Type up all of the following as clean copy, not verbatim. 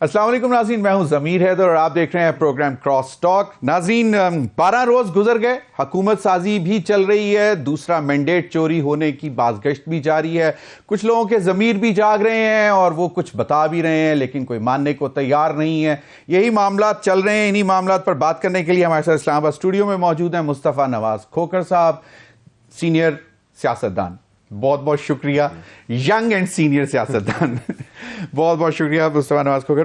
السلام علیکم ناظرین، میں ہوں ضمیر حیدر اور آپ دیکھ رہے ہیں پروگرام کراس ٹاک۔ ناظرین، 12 روز گزر گئے، حکومت سازی بھی چل رہی ہے، دوسرا مینڈیٹ چوری ہونے کی بازگشت بھی جاری ہے، کچھ لوگوں کے ضمیر بھی جاگ رہے ہیں اور وہ کچھ بتا بھی رہے ہیں لیکن کوئی ماننے کو تیار نہیں ہے۔ یہی معاملات چل رہے ہیں۔ انہی معاملات پر بات کرنے کے لیے ہمارے ساتھ اسلام آباد اسٹوڈیو میں موجود ہیں مصطفیٰ نواز کھوکھر صاحب، سینئر سیاستدان۔ بہت بہت شکریہ، ینگ اینڈ سینئر سیاستدان۔ بہت بہت شکریہ مصطفیٰ نواز کھوکھر۔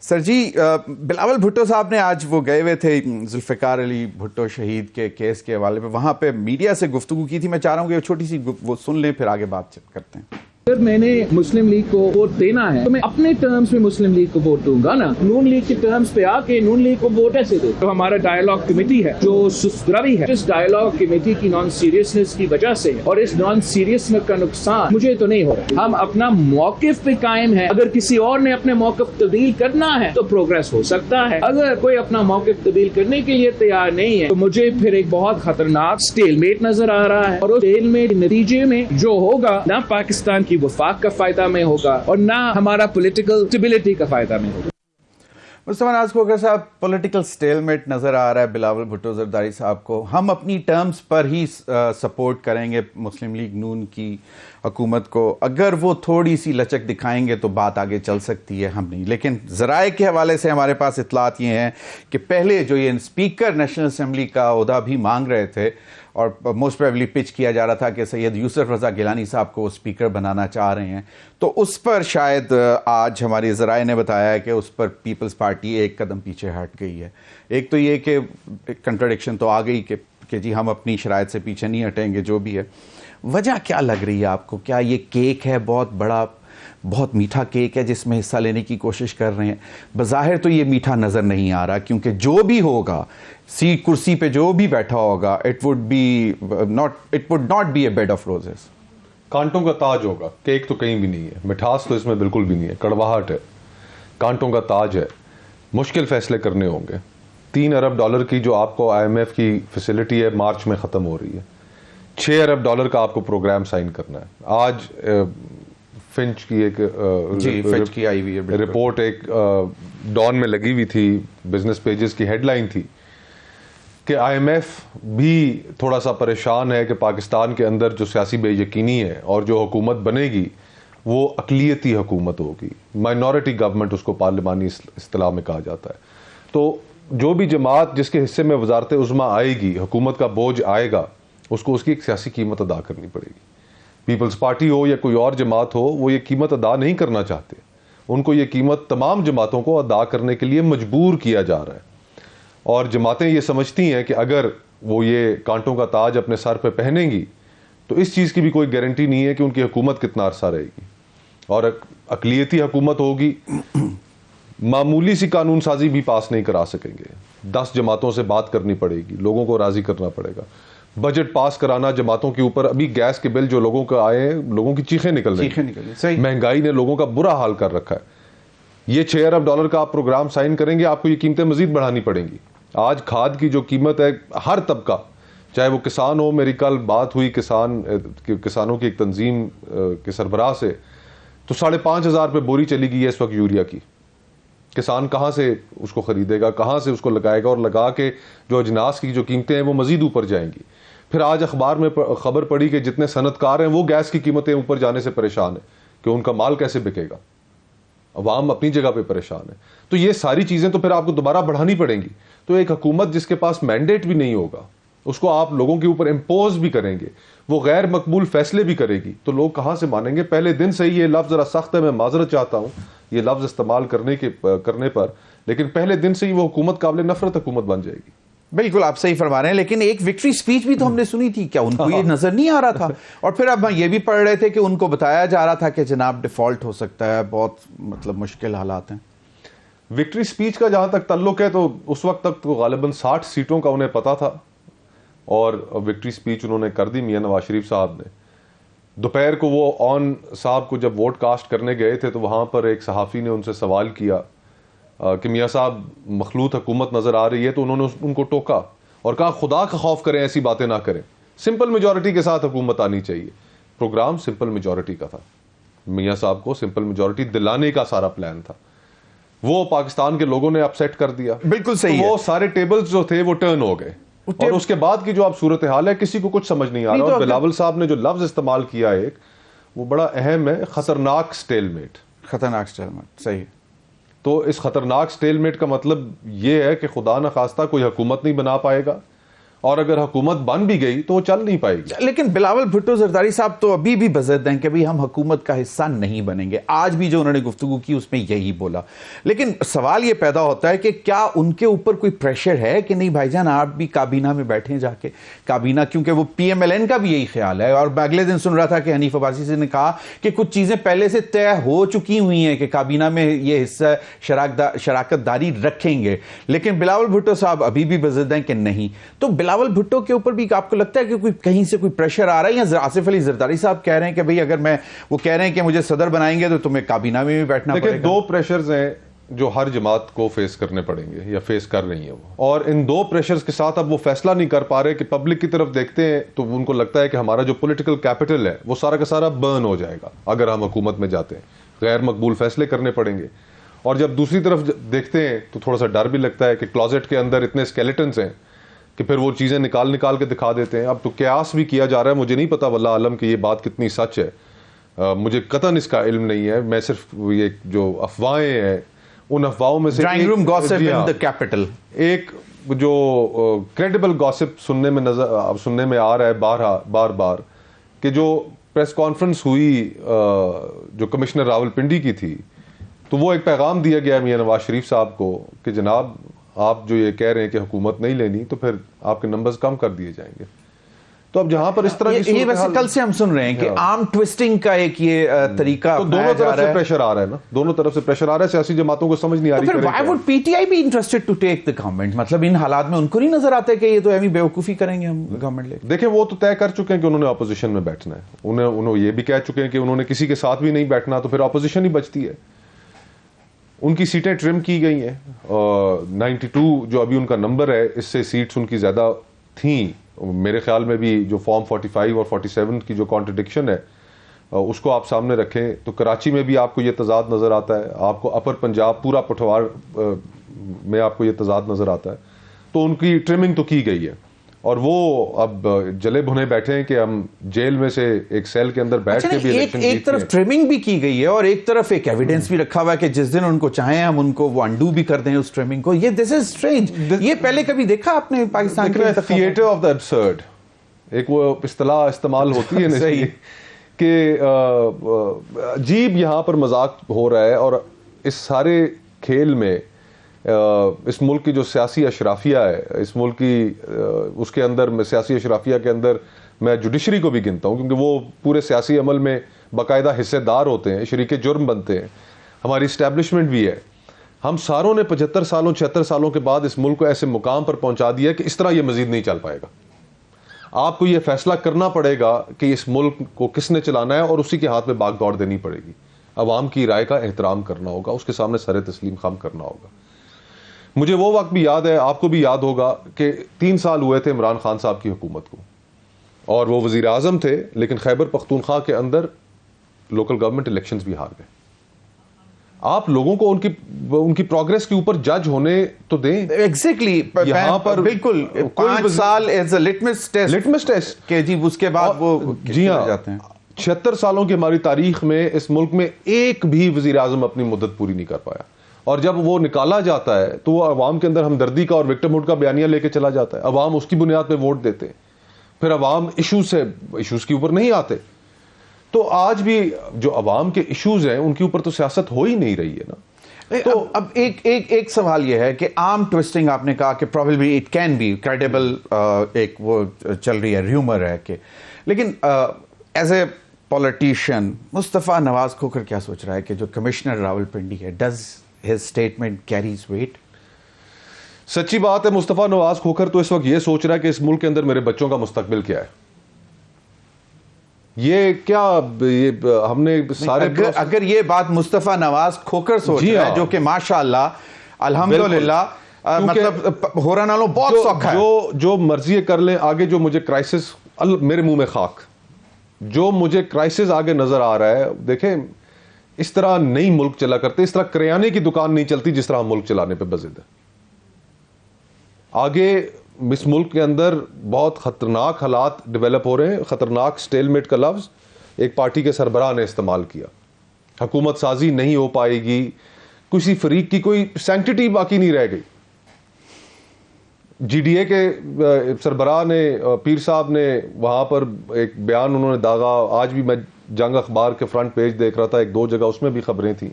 سر جی، بلاول بھٹو صاحب نے آج وہ گئے ہوئے تھے ذوالفقار علی بھٹو شہید کے کیس کے حوالے پہ، وہاں پہ میڈیا سے گفتگو کی تھی۔ میں چاہ رہا ہوں کہ چھوٹی سی وہ سن لیں پھر آگے بات چیت کرتے ہیں۔ اگر میں نے مسلم لیگ کو ووٹ دینا ہے تو میں اپنے ٹرمز میں مسلم لیگ کو ووٹ دوں گا نا، نون لیگ کے ٹرمز پہ آ کے نون لیگ کو ووٹ ایسے دے۔ تو ہمارا ڈائیلاگ کمیٹی ہے جو سست روی ہے، اس ڈائیلاگ کمیٹی کی نان سیریسنس کی وجہ سے اور اس نان سیریسنس کا نقصان مجھے تو نہیں ہو رہا۔ ہم اپنا موقف پہ قائم ہے، اگر کسی اور نے اپنے موقف تبدیل کرنا ہے تو پروگریس ہو سکتا ہے، اگر کوئی اپنا موقف تبدیل کرنے کے لیے تیار نہیں ہے تو مجھے پھر ایک بہت خطرناک سٹیل میٹ نظر آ رہا ہے، اور اس سٹیل میٹ نتیجے میں جو ہوگا نہ پاکستان کی وفاق کا فائدہ میں ہوگا اور نہ ہمارا پولیٹیکل اسٹیبلٹی کا فائدہ میں ہوگا۔ مصطفیٰ نواز کھوکھر صاحب، پولیٹیکل سٹیل میٹ نظر آ رہا ہے بلاول بھٹو زرداری صاحب کو۔ ہم اپنی ٹرمز پر ہی سپورٹ کریں گے مسلم لیگ نون کی حکومت کو، اگر وہ تھوڑی سی لچک دکھائیں گے تو بات آگے چل سکتی ہے، ہم نہیں۔ لیکن ذرائع کے حوالے سے ہمارے پاس اطلاعات یہ ہیں کہ پہلے جو یہ اسپیکر نیشنل اسمبلی کا عہدہ بھی مانگ رہے تھے اور موسٹ پروبیبلی پچ کیا جا رہا تھا کہ سید یوسف رضا گیلانی صاحب کو اسپیکر بنانا چاہ رہے ہیں، تو اس پر شاید آج ہماری ذرائع نے بتایا ہے کہ اس پر پیپلز پارٹی ایک قدم پیچھے ہٹ گئی ہے۔ ایک تو یہ کہ کنٹراڈکشن تو آ گئی کہ جی ہم اپنی شرائط سے پیچھے نہیں ہٹیں گے، جو بھی ہے۔ وجہ کیا لگ رہی ہے آپ کو؟ کیا یہ کیک ہے بہت بڑا، بہت میٹھا کیک ہے جس میں حصہ لینے کی کوشش کر رہے ہیں؟ بظاہر تو یہ میٹھا نظر نہیں آ رہا، کیونکہ جو بھی ہوگا سیٹ کرسی پہ جو بھی بیٹھا ہوگا it would not be a bed of roses۔ کانٹوں کا تاج ہوگا، کیک تو کہیں بھی نہیں ہے، مٹھاس تو اس میں بالکل بھی نہیں ہے، کڑواہٹ ہے، کانٹوں کا تاج ہے۔ مشکل فیصلے کرنے ہوں گے۔ $3 ارب کی جو آپ کو IMF کی فیسلٹی ہے مارچ میں ختم ہو رہی ہے، $6 ارب کا آپ کو پروگرام سائن کرنا ہے۔ آج فنچ کی ایک رپورٹ ایک ڈان میں لگی ہوئی تھی، بزنس پیجز کی ہیڈ لائن تھی کہ IMF بھی تھوڑا سا پریشان ہے کہ پاکستان کے اندر جو سیاسی بے یقینی ہے اور جو حکومت بنے گی وہ اقلیتی حکومت ہوگی، مائنورٹی گورنمنٹ اس کو پارلیمانی اصطلاح میں کہا جاتا ہے۔ تو جو بھی جماعت جس کے حصے میں وزارت عظمیٰ آئے گی، حکومت کا بوجھ آئے گا، اس کو اس کی ایک سیاسی قیمت ادا کرنی پڑے گی۔ پیپلز پارٹی ہو یا کوئی اور جماعت ہو، وہ یہ قیمت ادا نہیں کرنا چاہتے، ان کو یہ قیمت تمام جماعتوں کو ادا کرنے کے لیے مجبور کیا جا رہا ہے۔ اور جماعتیں یہ سمجھتی ہیں کہ اگر وہ یہ کانٹوں کا تاج اپنے سر پہ پہنیں گی تو اس چیز کی بھی کوئی گارنٹی نہیں ہے کہ ان کی حکومت کتنا عرصہ رہے گی، اور اقلیتی حکومت ہوگی، معمولی سی قانون سازی بھی پاس نہیں کرا سکیں گے، 10 جماعتوں سے بات کرنی پڑے گی، لوگوں کو راضی کرنا پڑے گا، بجٹ پاس کرانا جماعتوں کے اوپر۔ ابھی گیس کے بل جو لوگوں کا آئے ہیں، لوگوں کی چیخیں نکل رہی ہیں، مہنگائی نے لوگوں کا برا حال کر رکھا ہے۔ یہ $6 ارب کا آپ پروگرام سائن کریں گے، آپ کو یہ قیمتیں مزید بڑھانی پڑیں گی۔ آج کھاد کی جو قیمت ہے، ہر طبقہ، چاہے وہ کسان ہو، میری کل بات ہوئی کسانوں کی ایک تنظیم کے سربراہ سے، تو 5,500 پہ بوری چلی گئی ہے اس وقت یوریا کی۔ کسان کہاں سے اس کو خریدے گا، کہاں سے اس کو لگائے گا، اور لگا کے جو اجناس کی جو قیمتیں ہیں وہ مزید اوپر جائیں گی۔ پھر آج اخبار میں خبر پڑی کہ جتنے صنعت کار ہیں وہ گیس کی قیمتیں اوپر جانے سے پریشان ہیں کہ ان کا مال کیسے بکے گا، عوام اپنی جگہ پہ پریشان ہے۔ تو یہ ساری چیزیں تو پھر آپ کو دوبارہ بڑھانی پڑیں گی۔ تو ایک حکومت جس کے پاس مینڈیٹ بھی نہیں ہوگا، اس کو آپ لوگوں کے اوپر امپوز بھی کریں گے، وہ غیر مقبول فیصلے بھی کرے گی، تو لوگ کہاں سے مانیں گے؟ پہلے دن سے ہی یہ لفظ ذرا سخت ہے، میں معذرت چاہتا ہوں یہ لفظ استعمال کرنے پر، لیکن پہلے دن سے ہی وہ حکومت قابل نفرت حکومت بن جائے گی۔ بالکل آپ صحیح فرما رہے ہیں، لیکن ایک وکٹری سپیچ بھی تو ہم نے سنی تھی، کیا ان کو یہ نظر نہیں آ رہا تھا؟ اور پھر اب یہ بھی پڑھ رہے تھے کہ ان کو بتایا جا رہا تھا کہ جناب ڈیفالٹ ہو سکتا ہے، بہت مشکل حالات ہیں۔ وکٹری سپیچ کا جہاں تک تعلق ہے تو اس وقت تک تو غالباً 60 سیٹوں کا انہیں پتا تھا، اور وکٹری سپیچ انہوں نے کر دی میاں نواز شریف صاحب نے۔ دوپہر کو وہ آن صاحب کو جب ووٹ کاسٹ کرنے گئے تھے تو وہاں پر ایک صحافی نے ان سے سوال کیا کہ میاں صاحب مخلوط حکومت نظر آ رہی ہے، تو انہوں نے ان کو ٹوکا اور کہا خدا کا خوف کریں، ایسی باتیں نہ کریں، سمپل میجورٹی کے ساتھ حکومت آنی چاہیے۔ پروگرام سمپل میجورٹی کا تھا، میاں صاحب کو سمپل میجورٹی دلانے کا سارا پلان تھا۔ وہ پاکستان کے لوگوں نے اپسیٹ کر دیا. بالکل صحیح وہ سارے ٹیبلز جو تھے وہ ٹرن ہو گئے, اور اس کے بعد کی جو اب صورتحال ہے کسی کو کچھ سمجھ نہیں آ رہا. اور بلاول صاحب نے جو لفظ استعمال کیا ایک, وہ بڑا اہم ہے, خطرناک سٹیل میٹ. خطرناک سٹیل میٹ, صحیح. تو اس خطرناک سٹیل میٹ کا مطلب یہ ہے کہ خدا نخواستہ کوئی حکومت نہیں بنا پائے گا, اور اگر حکومت بن بھی گئی تو وہ چل نہیں پائے گی. لیکن بلاول بھٹو زرداری صاحب تو ابھی بھی بضد ہیں کہ بھئی ہم حکومت کا حصہ نہیں بنیں گے. آج بھی جو انہوں نے گفتگو کی اس میں یہی بولا. لیکن سوال یہ پیدا ہوتا ہے کہ کیا ان کے اوپر کوئی پریشر ہے کہ نہیں بھائی جان آپ بھی کابینہ میں بیٹھیں جا کے کابینہ, کیونکہ وہ پی ایم ایل این کا بھی یہی خیال ہے. اور میں اگلے دن سن رہا تھا کہ حنیف عباسی سے نے کہا کہ کچھ چیزیں پہلے سے طے ہو چکی ہوئی ہیں کہ کابینہ میں یہ حصہ شراکت داری رکھیں گے, لیکن بلاول بھٹو صاحب ابھی بھی بضد ہیں کہ نہیں. تو بلاول بھٹو کے اوپر بھی آپ کو لگتا ہے کہ کوئی کہیں سے کوئی پریشر آ رہا ہے, یا آصف علی زرداری صاحب کہہ رہے ہیں کہ بھئی اگر وہ کہہ رہے ہیں کہ مجھے صدر بنائیں گے تو تمہیں کابینہ میں بھی بیٹھنا پڑے گا؟ دیکھیں, دو پریشرز ہیں جو ہر جماعت کو فیس کرنے پڑیں گے یا فیس کر رہی ہیں وہ, اور ان دو پریشرز کے ساتھ اب وہ فیصلہ نہیں کر پا رہے کہ پبلک کی طرف دیکھتے ہیں تو ان کو لگتا ہے کہ ہمارا جو پولیٹیکل کیپٹل ہے وہ سارا کا سارا برن ہو جائے گا اگر ہم حکومت میں جاتے ہیں, غیر مقبول فیصلے کرنے پڑیں گے. اور جب دوسری طرف دیکھتے ہیں تو تھوڑا سا ڈر بھی لگتا ہے کہ کلوزٹ کے اندر اتنے اسکیلیٹنز ہیں کہ پھر وہ چیزیں نکال کے دکھا دیتے ہیں. اب تو قیاس بھی کیا جا رہا ہے, مجھے نہیں پتا واللہ عالم کہ یہ بات کتنی سچ ہے, مجھے قطعاً اس کا علم نہیں ہے. میں صرف یہ جو افواہیں ہیں ان افواہوں میں سے ڈرائنگ روم گاسپ ان دی کیپٹل, ایک جو کریڈیبل گاسپ سننے میں آ رہا ہے بار بار کہ جو پریس کانفرنس ہوئی جو کمشنر راولپنڈی کی تھی, تو وہ ایک پیغام دیا گیا میاں نواز شریف صاحب کو کہ جناب آپ جو یہ کہہ رہے ہیں کہ حکومت نہیں لینی تو پھر آپ کے نمبرز کم کر دیے جائیں گے. تو اب جہاں پر اس طرح یہ ویسے کل سے ہم سن رہے ہیں کہ آرم ٹویسٹنگ کا ایک یہ طریقہ, تو دونوں طرف سے پریشر آ رہا ہے نا, دونوں طرف سے پریشر آ رہا ہے, سیاسی جماعتوں کو سمجھ نہیں آ رہی. پھر why would PTI be interested to take the government؟ مطلب ان حالات میں ان کو نہیں نظر آتا ہے کہ یہ تو ایویں بیوقوفی کریں گے ہم گورنمنٹ لے. دیکھیں, وہ تو طے کر چکے ہیں کہ انہوں نے اپوزیشن میں بیٹھنا ہے, انہوں یہ بھی کہہ چکے ہیں کہ انہوں نے کسی کے ساتھ بھی نہیں بیٹھنا, تو پھر اپوزیشن ہی بچتی ہے. ان کی سیٹیں ٹرم کی گئی ہیں, 92 جو ابھی ان کا نمبر ہے, اس سے سیٹس ان کی زیادہ تھیں میرے خیال میں بھی. جو فارم 45 اور 47 کی جو کانٹرڈکشن ہے اس کو آپ سامنے رکھیں تو کراچی میں بھی آپ کو یہ تضاد نظر آتا ہے, آپ کو اپر پنجاب پورا پٹھوار میں آپ کو یہ تضاد نظر آتا ہے. تو ان کی ٹرمنگ تو کی گئی ہے, اور وہ اب جلے بھنے بیٹھے ہیں کہ ہم جیل میں سے ایک سیل کے اندر بیٹھ کے بھی الیکشن ایک طرف ٹرمنگ بھی کی گئی ہے اور ایک طرف ایک ایویڈنس بھی رکھا ہوا ہے کہ جس دن ان کو چاہیں ہم ان کو وہ انڈو بھی کر دیں اس ٹرمنگ کو. یہ دس از اسٹرینج, یہ پہلے کبھی دیکھا آپ نے پاکستان کے تھیٹر آف دا ابسرڈ, ایک وہ اصطلاح استعمال ہوتی ہے نا کہ عجیب یہاں پر مذاق ہو رہا ہے. اور اس سارے کھیل میں اس ملک کی جو سیاسی اشرافیہ ہے, اس ملک کی اس کے اندر میں سیاسی اشرافیہ کے اندر میں جوڈیشری کو بھی گنتا ہوں, کیونکہ وہ پورے سیاسی عمل میں باقاعدہ حصے دار ہوتے ہیں, شریک جرم بنتے ہیں. ہماری اسٹیبلشمنٹ بھی ہے. ہم ساروں نے 75 سالوں 76 سالوں کے بعد اس ملک کو ایسے مقام پر پہنچا دیا کہ اس طرح یہ مزید نہیں چل پائے گا. آپ کو یہ فیصلہ کرنا پڑے گا کہ اس ملک کو کس نے چلانا ہے, اور اسی کے ہاتھ میں باغ دوڑ دینی پڑے گی. عوام کی رائے کا احترام کرنا ہوگا, اس کے سامنے سر تسلیم خم کرنا ہوگا. مجھے وہ وقت بھی یاد ہے, آپ کو بھی یاد ہوگا کہ 3 سال ہوئے تھے عمران خان صاحب کی حکومت کو, اور وہ وزیر اعظم تھے, لیکن خیبر پختونخوا کے اندر لوکل گورنمنٹ الیکشنز بھی ہار گئے. آپ لوگوں کو ان کی پروگریس کے اوپر جج ہونے تو دیں. ایگزیکٹلی, یہاں پر بالکل 5 سال ایز اے لٹمس ٹیسٹ کہ جی اس کے بعد وہ جی ہاں جاتے ہیں. 76 سالوں کی ہماری تاریخ میں اس ملک میں ایک بھی وزیر اعظم اپنی مدت پوری نہیں کر پایا, اور جب وہ نکالا جاتا ہے تو وہ عوام کے اندر ہمدردی کا اور وکٹم ہوڈ کا بیانیہ لے کے چلا جاتا ہے. عوام اس کی بنیاد پہ ووٹ دیتے ہیں, پھر عوام ایشوز کے اوپر نہیں آتے. تو آج بھی جو عوام کے ایشوز ہیں ان کے اوپر تو سیاست ہو ہی نہیں رہی ہے نا. تو اب ایک سوال یہ ہے کہ آرم ٹویسٹنگ آپ نے کہا کہ probably it can be credible, ایک وہ چل رہی ہے ریومر ہے کہ, لیکن as a politician Mustafa Nawaz Khokhar کیا سوچ رہا ہے کہ جو کمشنر راولپنڈی ہے, does his statement carries weight؟ سچی بات ہے, مصطفیٰ نواز کھوکھر تو اس وقت یہ سوچ رہا ہے کہ اس ملک کے اندر میرے بچوں کا مستقبل کیا ہے. یہ کیا ہم نے سارے اگر یہ بات مصطفیٰ نواز کھوکھر سوچ رہا ہے, جو کہ ماشاءاللہ الحمدللہ مطلب ہورا نالوں بہت سوکھا ہے, جو مرضی کر لیں آگے, جو مجھے کرائسس میرے منہ میں خاک, جو مجھے کرائسس آگے نظر آ رہا ہے. دیکھیں اس طرح نہیں ملک چلا کرتے, اس طرح کریانے کی دکان نہیں چلتی جس طرح ہم ملک چلانے پہ بضد ہے. آگے اس ملک کے اندر بہت خطرناک حالات ڈیولپ ہو رہے ہیں. خطرناک سٹیل میٹ کا لفظ ایک پارٹی کے سربراہ نے استعمال کیا. حکومت سازی نہیں ہو پائے گی, کسی فریق کی کوئی سینکٹیٹی باقی نہیں رہ گئی. جی ڈی اے کے سربراہ نے, پیر صاحب نے وہاں پر ایک بیان انہوں نے داغا. آج بھی میں جنگ اخبار کے فرنٹ پیج دیکھ رہا تھا, ایک دو جگہ اس میں بھی خبریں تھیں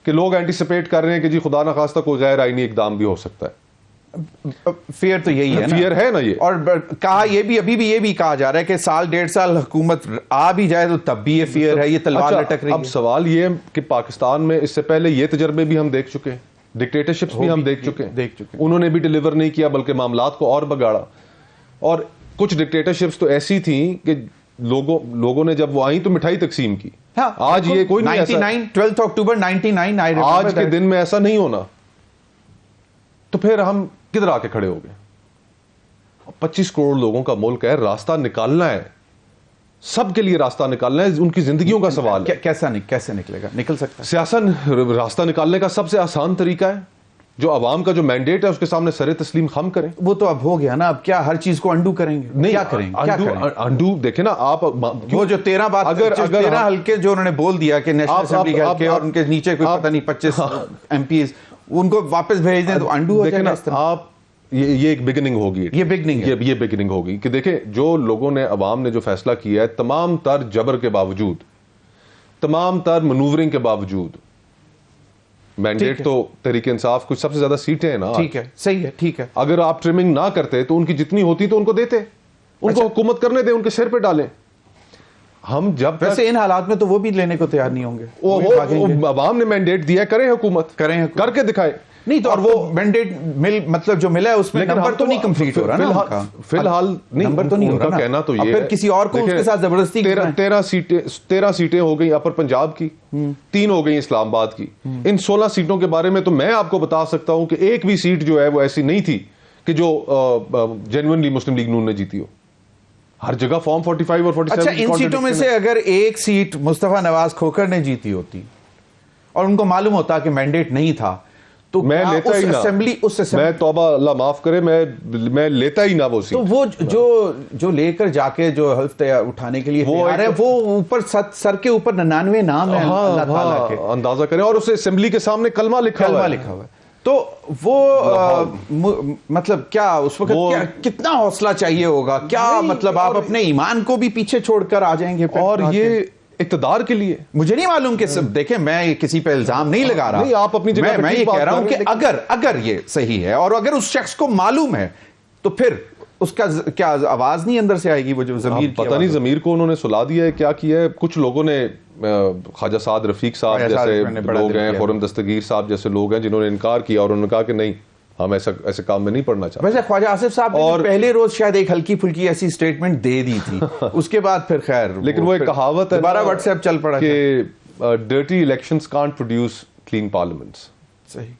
کہ لوگ اینٹیسپیٹ کر رہے ہیں کہ جی خدا نخواستہ کوئی غیر آئینی اقدام بھی ہو سکتا ہے. فیئر تو یہی ہے نا, فیئر ہے نا یہ. اور کہا یہ بھی ابھی بھی یہ بھی کہا جا رہا ہے کہ سال ڈیڑھ سال حکومت آ بھی جائے تو تب بھی یہ فیئر ہے, یہ تلوار لٹک رہی ہے. اب سوال یہ ہے کہ پاکستان میں اس سے پہلے یہ تجربے بھی ہم دیکھ چکے ہیں, ڈکٹیٹرشپس بھی ہم دیکھ چکے ہیں. انہوں نے بھی ڈیلیور نہیں کیا بلکہ معاملات کو اور بگاڑا. اور کچھ ڈکٹیٹرشپس تو ایسی تھیں کہ لوگوں نے جب وہ آئیں تو مٹھائی تقسیم کی. آج یہ کوئی نہیں, 12 اکتوبر 99 آج کے دن میں ایسا نہیں ہونا. تو پھر ہم کدھر آ کے کھڑے ہو گئے؟ 25 کروڑ لوگوں کا ملک ہے, راستہ نکالنا ہے, سب کے لیے راستہ نکالنا ہے, ان کی زندگیوں کا سوال ہے. کیسے نکلے گا؟ نکل سکتا ہے سیاست. راستہ نکالنے کا سب سے آسان طریقہ ہے جو عوام کا جو مینڈیٹ ہے اس کے سامنے سر تسلیم خم کریں. وہ تو اب ہو گیا نا, اب کیا ہر چیز کو انڈو کریں گے؟ نہیں, کیا کریں گے؟ انڈو دیکھیں نا آپ, وہ جو 13 حلقے جو انہوں نے بول دیا کہ نیشنل اسمبلی کے حلقے اور ان کے نیچے کوئی پتہ نہیں 25 ایم پیز ان کو واپس بھیج دیں تو انڈو ہو جائے گا. آپ یہ ایک بگننگ ہوگی, یہ بگننگ ہوگی کہ دیکھیں جو لوگوں نے, عوام نے جو فیصلہ کیا ہے, تمام تر جبر کے باوجود, تمام تر منورنگ کے باوجود, مینڈیٹ تو تحریک انصاف کچھ سب سے زیادہ سیٹیں ہیں نا. ٹھیک ہے, صحیح ہے, ٹھیک ہے. اگر آپ ٹرمنگ نہ کرتے تو ان کی جتنی ہوتی تو ان کو دیتے, ان کو حکومت کرنے دیں, ان کے سر پہ ڈالیں. ہم جب ویسے ان حالات میں تو وہ بھی لینے کو تیار نہیں ہوں گے. عوام نے مینڈیٹ دیا, کریں حکومت, کر کے دکھائے. نہیں تو, اور وہ مینڈیٹ مطلب جو ملا ہے اس میں نمبر تو نہیں کمپلیٹ ہو رہا نا, فی الحال نمبر تو نہیں ہو رہا. کہنا تو یہ پھر کسی اور کو اس کے ساتھ زبردستی 13 سیٹیں ہو گئی اپر پنجاب کی, 3 ہو گئی اسلام آباد کی. ان 16 سیٹوں کے بارے میں تو میں آپ کو بتا سکتا ہوں کہ ایک بھی سیٹ جو ہے وہ ایسی نہیں تھی کہ جو جینوئنلی مسلم لیگ نون نے جیتی ہو. ہر جگہ فارم 45 اور 47. اچھا, ان سیٹوں میں سے اگر ایک سیٹ مصطفیٰ نواز کھوکھر نے جیتی ہوتی اور ان کو معلوم ہوتا کہ مینڈیٹ نہیں تھا تو میں لیتا ہی نہ, میں توبہ اللہ معاف کرے, میں لیتا ہی نہ وہ سیٹ. تو وہ جو لے کر جا کے جو حلف اٹھانے کے لیے تیار ہے, وہ اوپر سر کے اوپر 99 نام ہے اللہ تعالیٰ کے, اندازہ کریں. اور اسے اسمبلی کے سامنے کلمہ لکھا ہوا ہے. تو وہ مطلب کیا اس وقت کتنا حوصلہ چاہیے ہوگا, کیا مطلب آپ اپنے ایمان کو بھی پیچھے چھوڑ کر آ جائیں گے. اور یہ اقتدار کے لیے مجھے نہیں معلوم کہ دیکھیں میں کسی پہ الزام نہیں لگا رہا, نہیں آپ اپنی جگہ میں یہ کہہ رہا ہوں کہ اگر یہ صحیح ہے اور اگر اس شخص کو معلوم ہے تو پھر اس کا کیا آواز نہیں اندر سے آئے گی, وہ جو ضمیر کی پتہ نہیں ضمیر کو انہوں نے سلا دیا ہے, کیا کیا ہے. کچھ لوگوں نے, خواجہ سعد رفیق صاحب جیسے لوگ ہیں, خرم دستگیر صاحب جیسے لوگ ہیں جنہوں نے انکار کیا اور انہوں نے کہا کہ نہیں ہم ایسے کام میں نہیں پڑنا چاہتے. ویسے خواجہ آصف صاحب نے پہلے روز شاید ایک ہلکی پھلکی ایسی سٹیٹمنٹ دے دی تھی, اس کے بعد پھر خیر. لیکن وہ ایک کہاوت ہے دوبارہ واٹس ایپ چل پڑا کہ dirty elections can't produce clean parliaments. صحیح.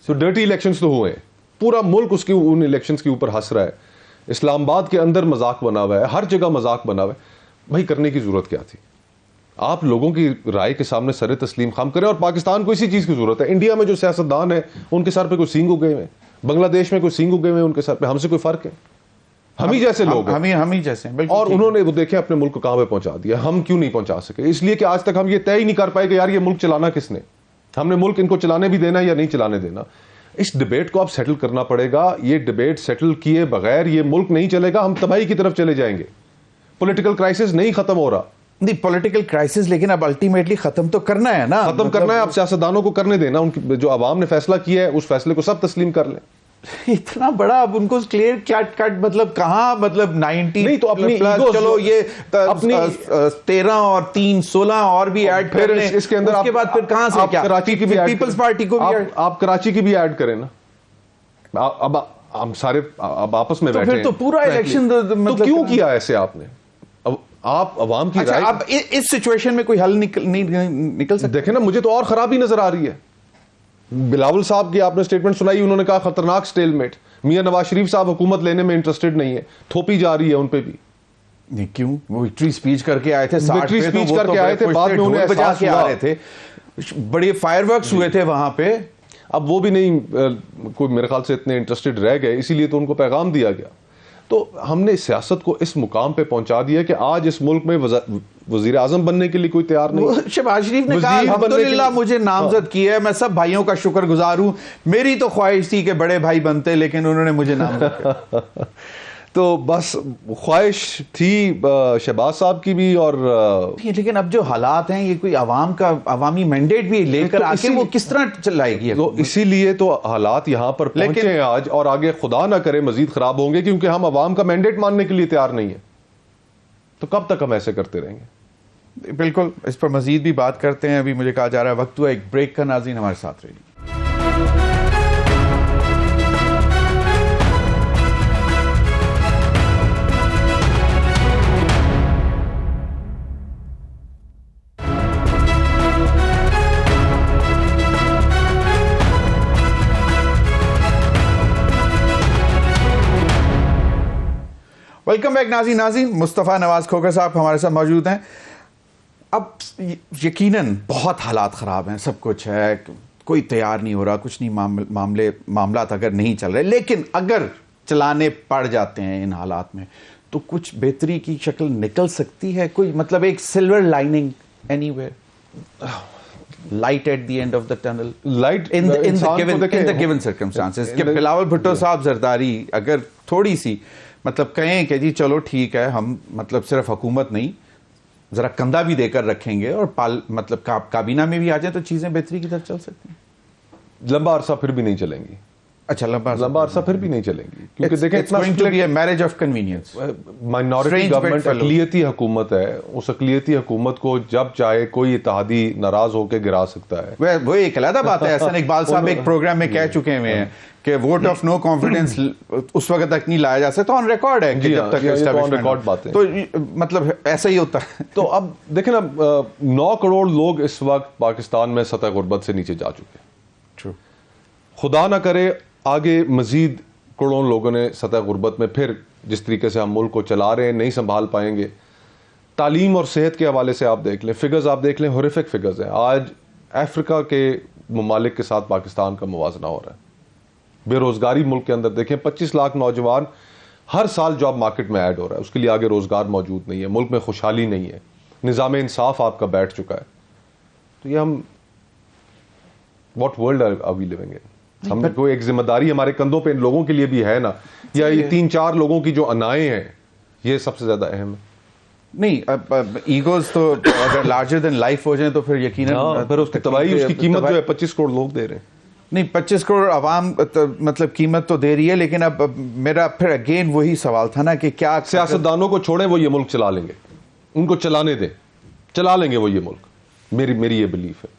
سو ڈرٹی الیکشنز تو ہوئے, پورا ملک اس کی ان الیکشنز کے اوپر ہنس رہا ہے. اسلام آباد کے اندر مذاق بنا ہوا ہے, ہر جگہ مذاق بنا ہوا ہے. بھائی کرنے کی ضرورت کیا تھی؟ آپ لوگوں کی رائے کے سامنے سر تسلیم خم کریں. اور پاکستان کو اسی چیز کی ضرورت ہے. انڈیا میں جو سیاستدان ہیں ان کے سر پہ کوئی سینگ اگے ہوئے, بنگلہ دیش میں کوئی سینگ اگے ہوئے ان کے سر پہ, ہم سے کوئی فرق ہے؟ ہم ہی جیسے لوگ ہیں, ہم ہی جیسے. اور انہوں نے وہ دیکھیں اپنے ملک کو کہاں پہ پہنچا دیا. ہم کیوں نہیں پہنچا سکے؟ اس لیے کہ آج تک ہم یہ طے ہی نہیں کر پائے کہ یار یہ ملک چلانا کس نے, ہم نے ملک ان کو چلانے بھی دینا یا نہیں چلانے دینا. اس ڈیبیٹ کو اب سیٹل کرنا پڑے گا. یہ ڈیبیٹ سیٹل کیے بغیر یہ ملک نہیں چلے گا, ہم تباہی کی طرف چلے جائیں گے. پولیٹیکل کرائسس نہیں ختم ہو رہا. نہیں پولیٹیکل کرائسس, لیکن اب الٹیمیٹلی ختم تو کرنا ہے نا, ختم کرنا ہے. اب سیاستدانوں کو کرنے دینا, ان کی جو عوام نے فیصلہ کیا ہے اس فیصلے کو سب تسلیم کر لیں. اتنا بڑا اب ان کو کلیئر کٹ مطلب کہاں, مطلب 90 نہیں تو اپنی چلو یہ 13 اور 3 16 اور بھی ایڈ کر لیں. اس کے اندر اس کے بعد پھر کہاں سے کیا کراچی کی بھی پیپلز پارٹی کو آپ کراچی کی بھی ایڈ کریں نا. اب ہم سارے اب آپس میں بیٹھے ہیں تو پورا الیکشن تو کیوں کیا ایسے آپ نے؟ اب آپ عوام کی رائے, اب اس سچویشن میں کوئی حل نکل سکتا؟ دیکھیں نا مجھے تو اور خرابی نظر آ رہی ہے. بلاول صاحب کی آپ نے سٹیٹمنٹ سنائی, انہوں نے کہا خطرناک سٹیل میٹ. میاں نواز شریف صاحب حکومت لینے میں انٹرسٹڈ نہیں ہے, تھوپی جا رہی ہے ان پہ بھی. نہیں کیوں, وہ وکٹری سپیچ کر کے آئے تھے, وکٹری سپیچ کر کے آئے تھے, بعد میں انہیں بجا کے آ رہے تھے. بڑے فائر ورکس ہوئے تھے وہاں پہ. اب وہ بھی نہیں کوئی میرے خیال سے اتنے انٹرسٹڈ رہ گئے, اسی لیے تو ان کو پیغام دیا گیا. تو ہم نے سیاست کو اس مقام پہ پہنچا دیا کہ آج اس ملک میں وزیر اعظم بننے کے لیے کوئی تیار نہیں. شہباز شریف نے کہا الحمدللہ مجھے نامزد کیا ہے, میں سب بھائیوں کا شکر گزار ہوں, میری تو خواہش تھی کہ بڑے بھائی بنتے لیکن انہوں نے مجھے نامزد کیا. تو بس خواہش تھی شہباز صاحب کی بھی, اور لیکن اب جو حالات ہیں یہ کوئی عوامی مینڈیٹ بھی لے کر آ کے وہ کس طرح چلائے گی؟ تو اسی لیے تو حالات یہاں پر پہنچے ہیں آج, اور آگے خدا نہ کرے مزید خراب ہوں گے, کیونکہ ہم عوام کا مینڈیٹ ماننے کے لیے تیار نہیں ہے. تو کب تک ہم ایسے کرتے رہیں گے؟ بالکل, اس پر مزید بھی بات کرتے ہیں. ابھی مجھے کہا جا رہا ہے وقت ہوا ایک بریک کا. ناظرین ہمارے ساتھ رہیے. ویلکم بیک ناظرین. مصطفیٰ نواز کھوکھر صاحب ہمارے ساتھ موجود ہیں. اب یقیناً بہت حالات خراب ہیں, سب کچھ ہے, کوئی تیار نہیں ہو رہا, کچھ نہیں, معاملات اگر نہیں چل رہے, لیکن اگر چلانے پڑ جاتے ہیں ان حالات میں تو کچھ بہتری کی شکل نکل سکتی ہے. کوئی مطلب ایک سلور لائننگ اینی ویئر, light at the end of the tunnel, light in the given circumstances. کہ بلاول بھٹو صاحب زرداری اگر تھوڑی سی مطلب کہیں کہ جی چلو ٹھیک ہے, ہم مطلب صرف حکومت نہیں ذرا کندھا بھی دے کر رکھیں گے اور مطلب کابینہ میں بھی آ جائیں تو چیزیں بہتری کی طرف چل سکتی ہیں. لمبا عرصہ پھر بھی نہیں چلیں گی. اچھا, لمبا عرصہ پھر بھی نہیں چلیں گی, کیونکہ دیکھیں marriage of convenience. Minority government اقلیتی حکومت ہے, اس اقلیتی حکومت کو جب چاہے کوئی اتحادی ناراض ہو کے گرا سکتا ہے. وہ ایک علیحدہ بات ہے. احسن اقبال صاحب ایک پروگرام میں کہہ چکے ہوئے ہیں کہ ووٹ آف نو کانفیڈنس اس وقت تک نہیں لایا جا سکتا, آن ریکارڈ ہے کہ جب تک ریکارڈ باتیں, تو مطلب ایسا ہی ہوتا ہے. تو اب دیکھیں نا 9 کروڑ لوگ اس وقت پاکستان میں سطح غربت سے نیچے جا چکے ہیں. خدا نہ کرے آگے مزید کروڑوں لوگوں نے سطح غربت میں پھر جس طریقے سے ہم ملک کو چلا رہے ہیں نہیں سنبھال پائیں گے. تعلیم اور صحت کے حوالے سے آپ دیکھ لیں, فگرز آپ دیکھ لیں, ہورریفک فگرز ہیں. آج افریقہ کے ممالک کے ساتھ پاکستان کا موازنہ ہو رہا ہے. بے روزگاری ملک کے اندر دیکھیں 25 لاکھ نوجوان ہر سال جاب مارکیٹ میں ایڈ ہو رہا ہے, اس کے لیے آگے روزگار موجود نہیں ہے, ملک میں خوشحالی نہیں ہے, نظام انصاف آپ کا بیٹھ چکا ہے. تو یہ ہم what world are we living in? ہم کو ایک ذمہ داری ہمارے کندھوں پہ ان لوگوں کے لیے بھی ہے نا, یا یہ 3-4 لوگوں کی جو انائیں ہیں یہ سب سے زیادہ اہم ہے. نہیں, ایگوز تو اگر لارجر دین لائف ہو جائیں تو پھر یقیناً پھر اس کی تباہی, اس کی قیمت جو ہے 25 کروڑ لوگ دے رہے ہیں. نہیں, 25 کروڑ عوام مطلب قیمت تو دے رہی ہے, لیکن اب میرا پھر اگین وہی سوال تھا نا کہ کیا سیاستدانوں کو چھوڑیں, وہ یہ ملک چلا لیں گے, ان کو چلانے دیں, چلا لیں گے وہ یہ ملک. میری یہ بلیف ہے.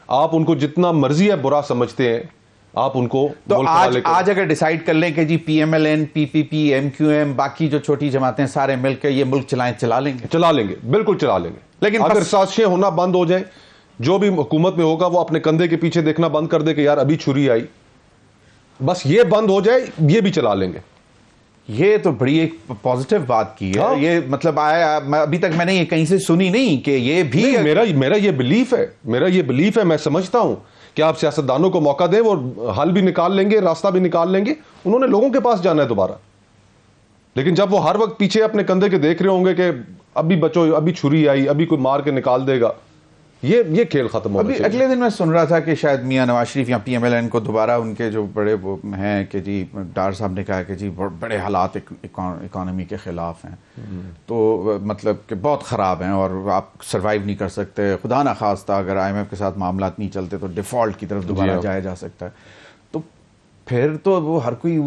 آپ ان کو جتنا مرضی ہے برا سمجھتے ہیں, آپ ان کو تو آج اگر ڈیسائیڈ کر لیں کہ جی پی ایم ایل این, پی پی پی, ایم کیو ایم, باقی جو چھوٹی جماعتیں سارے مل کے یہ ملک چلائیں, چلا لیں گے, بالکل چلا لیں گے. لیکن اگر سازشیں ہونا بند ہو جائیں, جو بھی حکومت میں ہوگا وہ اپنے کندھے کے پیچھے دیکھنا بند کر دے کہ یار ابھی چھری آئی, بس یہ بند ہو جائے, یہ بھی چلا لیں گے. یہ تو بڑی ایک پازیٹیو بات کی ہے. یہ مطلب ابھی تک میں نے یہ کہیں سے سنی نہیں کہ یہ بھی میرا یہ بلیف ہے. میں سمجھتا ہوں کہ آپ سیاستدانوں کو موقع دیں, وہ حل بھی نکال لیں گے, راستہ بھی نکال لیں گے. انہوں نے لوگوں کے پاس جانا ہے دوبارہ. لیکن جب وہ ہر وقت پیچھے اپنے کندھے کے دیکھ رہے ہوں گے کہ ابھی بچو, ابھی چھری آئی, ابھی کوئی مار کے نکال دے گا, یہ کھیل ختم ہونا چاہیے. اگلے دن میں سن رہا تھا کہ شاید میاں نواز شریف یا پی ایم ایل این کو دوبارہ ان کے جو بڑے وہ ہیں کہ جی ڈار صاحب نے کہا کہ جی بڑے حالات اکانومی کے خلاف ہیں, تو مطلب کہ بہت خراب ہیں اور آپ سروائیو نہیں کر سکتے. خدا نہ خواستہ اگر آئی ایم ایف کے ساتھ معاملات نہیں چلتے تو ڈیفالٹ کی طرف دوبارہ جایا جا سکتا ہے. تو پھر تو وہ ہر کوئی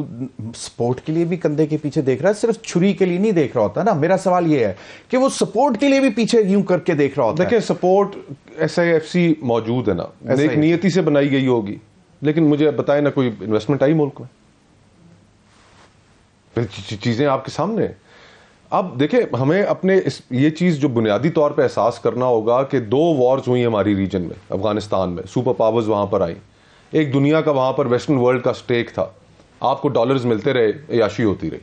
سپورٹ کے لیے بھی کندھے کے پیچھے دیکھ رہا ہے, صرف چھری کے لیے نہیں دیکھ رہا ہوتا نا. میرا سوال یہ ہے کہ وہ سپورٹ کے لیے بھی پیچھے یوں کر کے دیکھ رہا ہوتا ہے. دیکھیں سپورٹ SIFC موجود ہے نا, ایک نیتی سے بنائی گئی ہوگی, لیکن مجھے بتائیں نا کوئی انویسٹمنٹ آئی ملک میں؟ چیزیں آپ کے سامنے ہیں. اب دیکھیں ہمیں اپنے یہ چیز جو بنیادی طور پہ احساس کرنا ہوگا کہ 2 وارز ہوئی ہماری ریجن میں, افغانستان میں, سپر پاورز وہاں پر آئیں, ایک دنیا کا وہاں پر ویسٹرن ورلڈ کا سٹیک تھا, آپ کو ڈالرز ملتے رہے, عیاشی ہوتی رہی.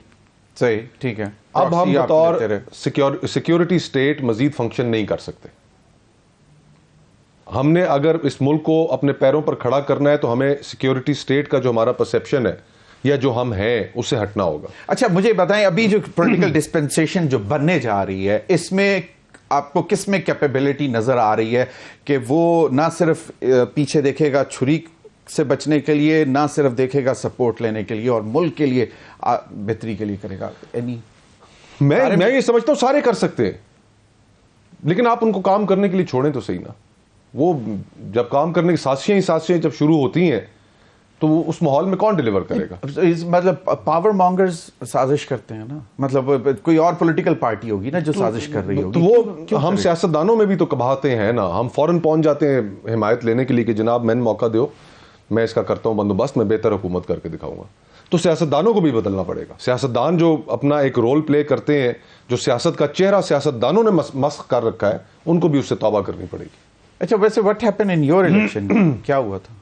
صحیح, ٹھیک ہے. اب ہم بطور سیکیورٹی سٹیٹ مزید فنکشن نہیں کر سکتے. ہم نے اگر اس ملک کو اپنے پیروں پر کھڑا کرنا ہے تو ہمیں سیکیورٹی اسٹیٹ کا جو ہمارا پرسیپشن ہے یا جو ہم ہیں اس سے ہٹنا ہوگا. اچھا مجھے بتائیں, ابھی جو پولیٹیکل ڈسپینسیشن جو بننے جا رہی ہے, اس میں آپ کو کس میں کیپیبلٹی نظر آ رہی ہے کہ وہ نہ صرف پیچھے دیکھے گا چھری سے بچنے کے لیے, نہ صرف دیکھے گا سپورٹ لینے کے لیے, اور ملک کے لیے بہتری کے لیے کرے گا؟ میں یہ سمجھتا ہوں سارے کر سکتے ہیں, لیکن آپ ان کو کام کرنے کے لیے چھوڑیں تو صحیح نا. وہ جب کام کرنے کی سازشیں جب شروع ہوتی ہیں تو وہ اس ماحول میں کون ڈیلیور کرے گا؟ مطلب پاور مانگرز سازش کرتے ہیں نا, مطلب کوئی اور پولیٹیکل پارٹی ہوگی نا جو سازش کر رہی ہوگی, تو وہ ہم سیاستدانوں میں بھی تو کباتے ہیں نا, ہم فوراً پہنچ جاتے ہیں حمایت لینے کے لیے کہ جناب میں موقع دیو, میں اس کا کرتا ہوں بندوبست, میں بہتر حکومت کر کے دکھاؤں گا. تو سیاستدانوں کو بھی بدلنا پڑے گا. سیاستدان جو اپنا ایک رول پلے کرتے ہیں, جو سیاست کا چہرہ سیاستدانوں نے مسخ کر رکھا ہے, ان کو بھی اس سے توبہ کرنی پڑے گی. اچھا ویسے what happened in your election؟ کیا ہوا تھا؟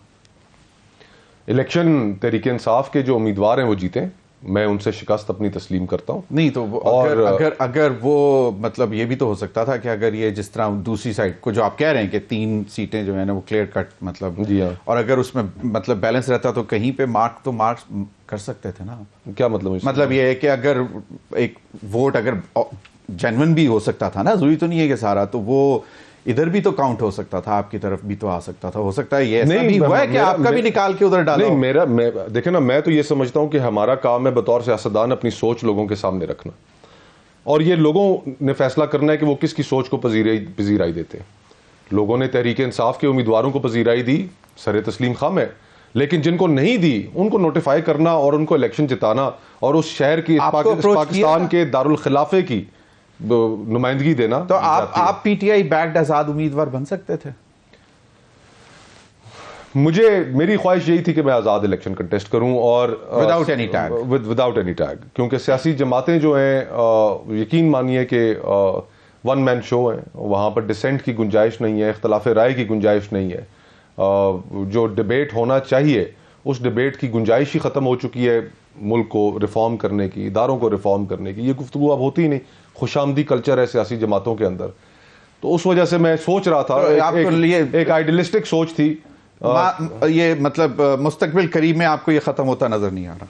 الیکشن تحریک انصاف کے جو امیدوار ہیں وہ جیتے ہیں, میں ان سے شکست اپنی تسلیم کرتا ہوں. نہیں تو اگر وہ مطلب یہ بھی تو ہو سکتا تھا کہ اگر یہ جس طرح دوسری سائڈ کو جو آپ کہہ رہے ہیں کہ 3 سیٹیں جو ہیں نا وہ کلیئر کٹ مطلب, جی ہاں, اور اگر اس میں مطلب بیلنس رہتا تو کہیں پہ مارکس کر سکتے تھے نا. کیا مطلب یہ ہے کہ اگر ایک ووٹ اگر جینون بھی ہو سکتا تھا نا, ضروری تو نہیں ہے کہ سارا, تو وہ ادھر بھی تو کاؤنٹ ہو سکتا تھا, آپ کی طرف بھی تو آ سکتا تھا. ہو سکتا ہے یہ ایسا بھی ہوا ہے کہ آپ کا بھی نکال کے ادھر ڈالا. نہیں, دیکھیں نا, میں تو یہ سمجھتا ہوں کہ ہمارا کام ہے بطور سیاستدان اپنی سوچ لوگوں کے سامنے رکھنا, اور یہ لوگوں نے فیصلہ کرنا ہے کہ وہ کس کی سوچ کو پذیرائی دیتے ہیں. لوگوں نے تحریک انصاف کے امیدواروں کو پذیرائی دی, سر تسلیم خام ہے, لیکن جن کو نہیں دی ان کو نوٹیفائی کرنا اور ان کو الیکشن جتانا اور اس شہر کی پاکستان کے دارالخلافے کی نمائندگی دینا. تو آپ پی ٹی آئی بیکڈ آزاد امیدوار بن سکتے تھے. میری خواہش یہی تھی کہ میں آزاد الیکشن کنٹیسٹ کروں, اور وداؤٹ اینی ٹیگ, کیونکہ سیاسی جماعتیں جو ہیں یقین مانیے کہ ون مین شو ہیں, وہاں پر ڈسینٹ کی گنجائش نہیں ہے, اختلاف رائے کی گنجائش نہیں ہے. جو ڈبیٹ ہونا چاہیے اس ڈبیٹ کی گنجائش ہی ختم ہو چکی ہے. ملک کو ریفارم کرنے کی, اداروں کو ریفارم کرنے کی یہ گفتگو اب ہوتی ہی نہیں. خوش آمدی کلچر ہے سیاسی جماعتوں کے اندر, تو اس وجہ سے میں سوچ رہا تھا, ایک آئیڈیلسٹک سوچ تھی. یہ مطلب مستقبل قریب میں آپ کو یہ ختم ہوتا نظر نہیں آ رہا؟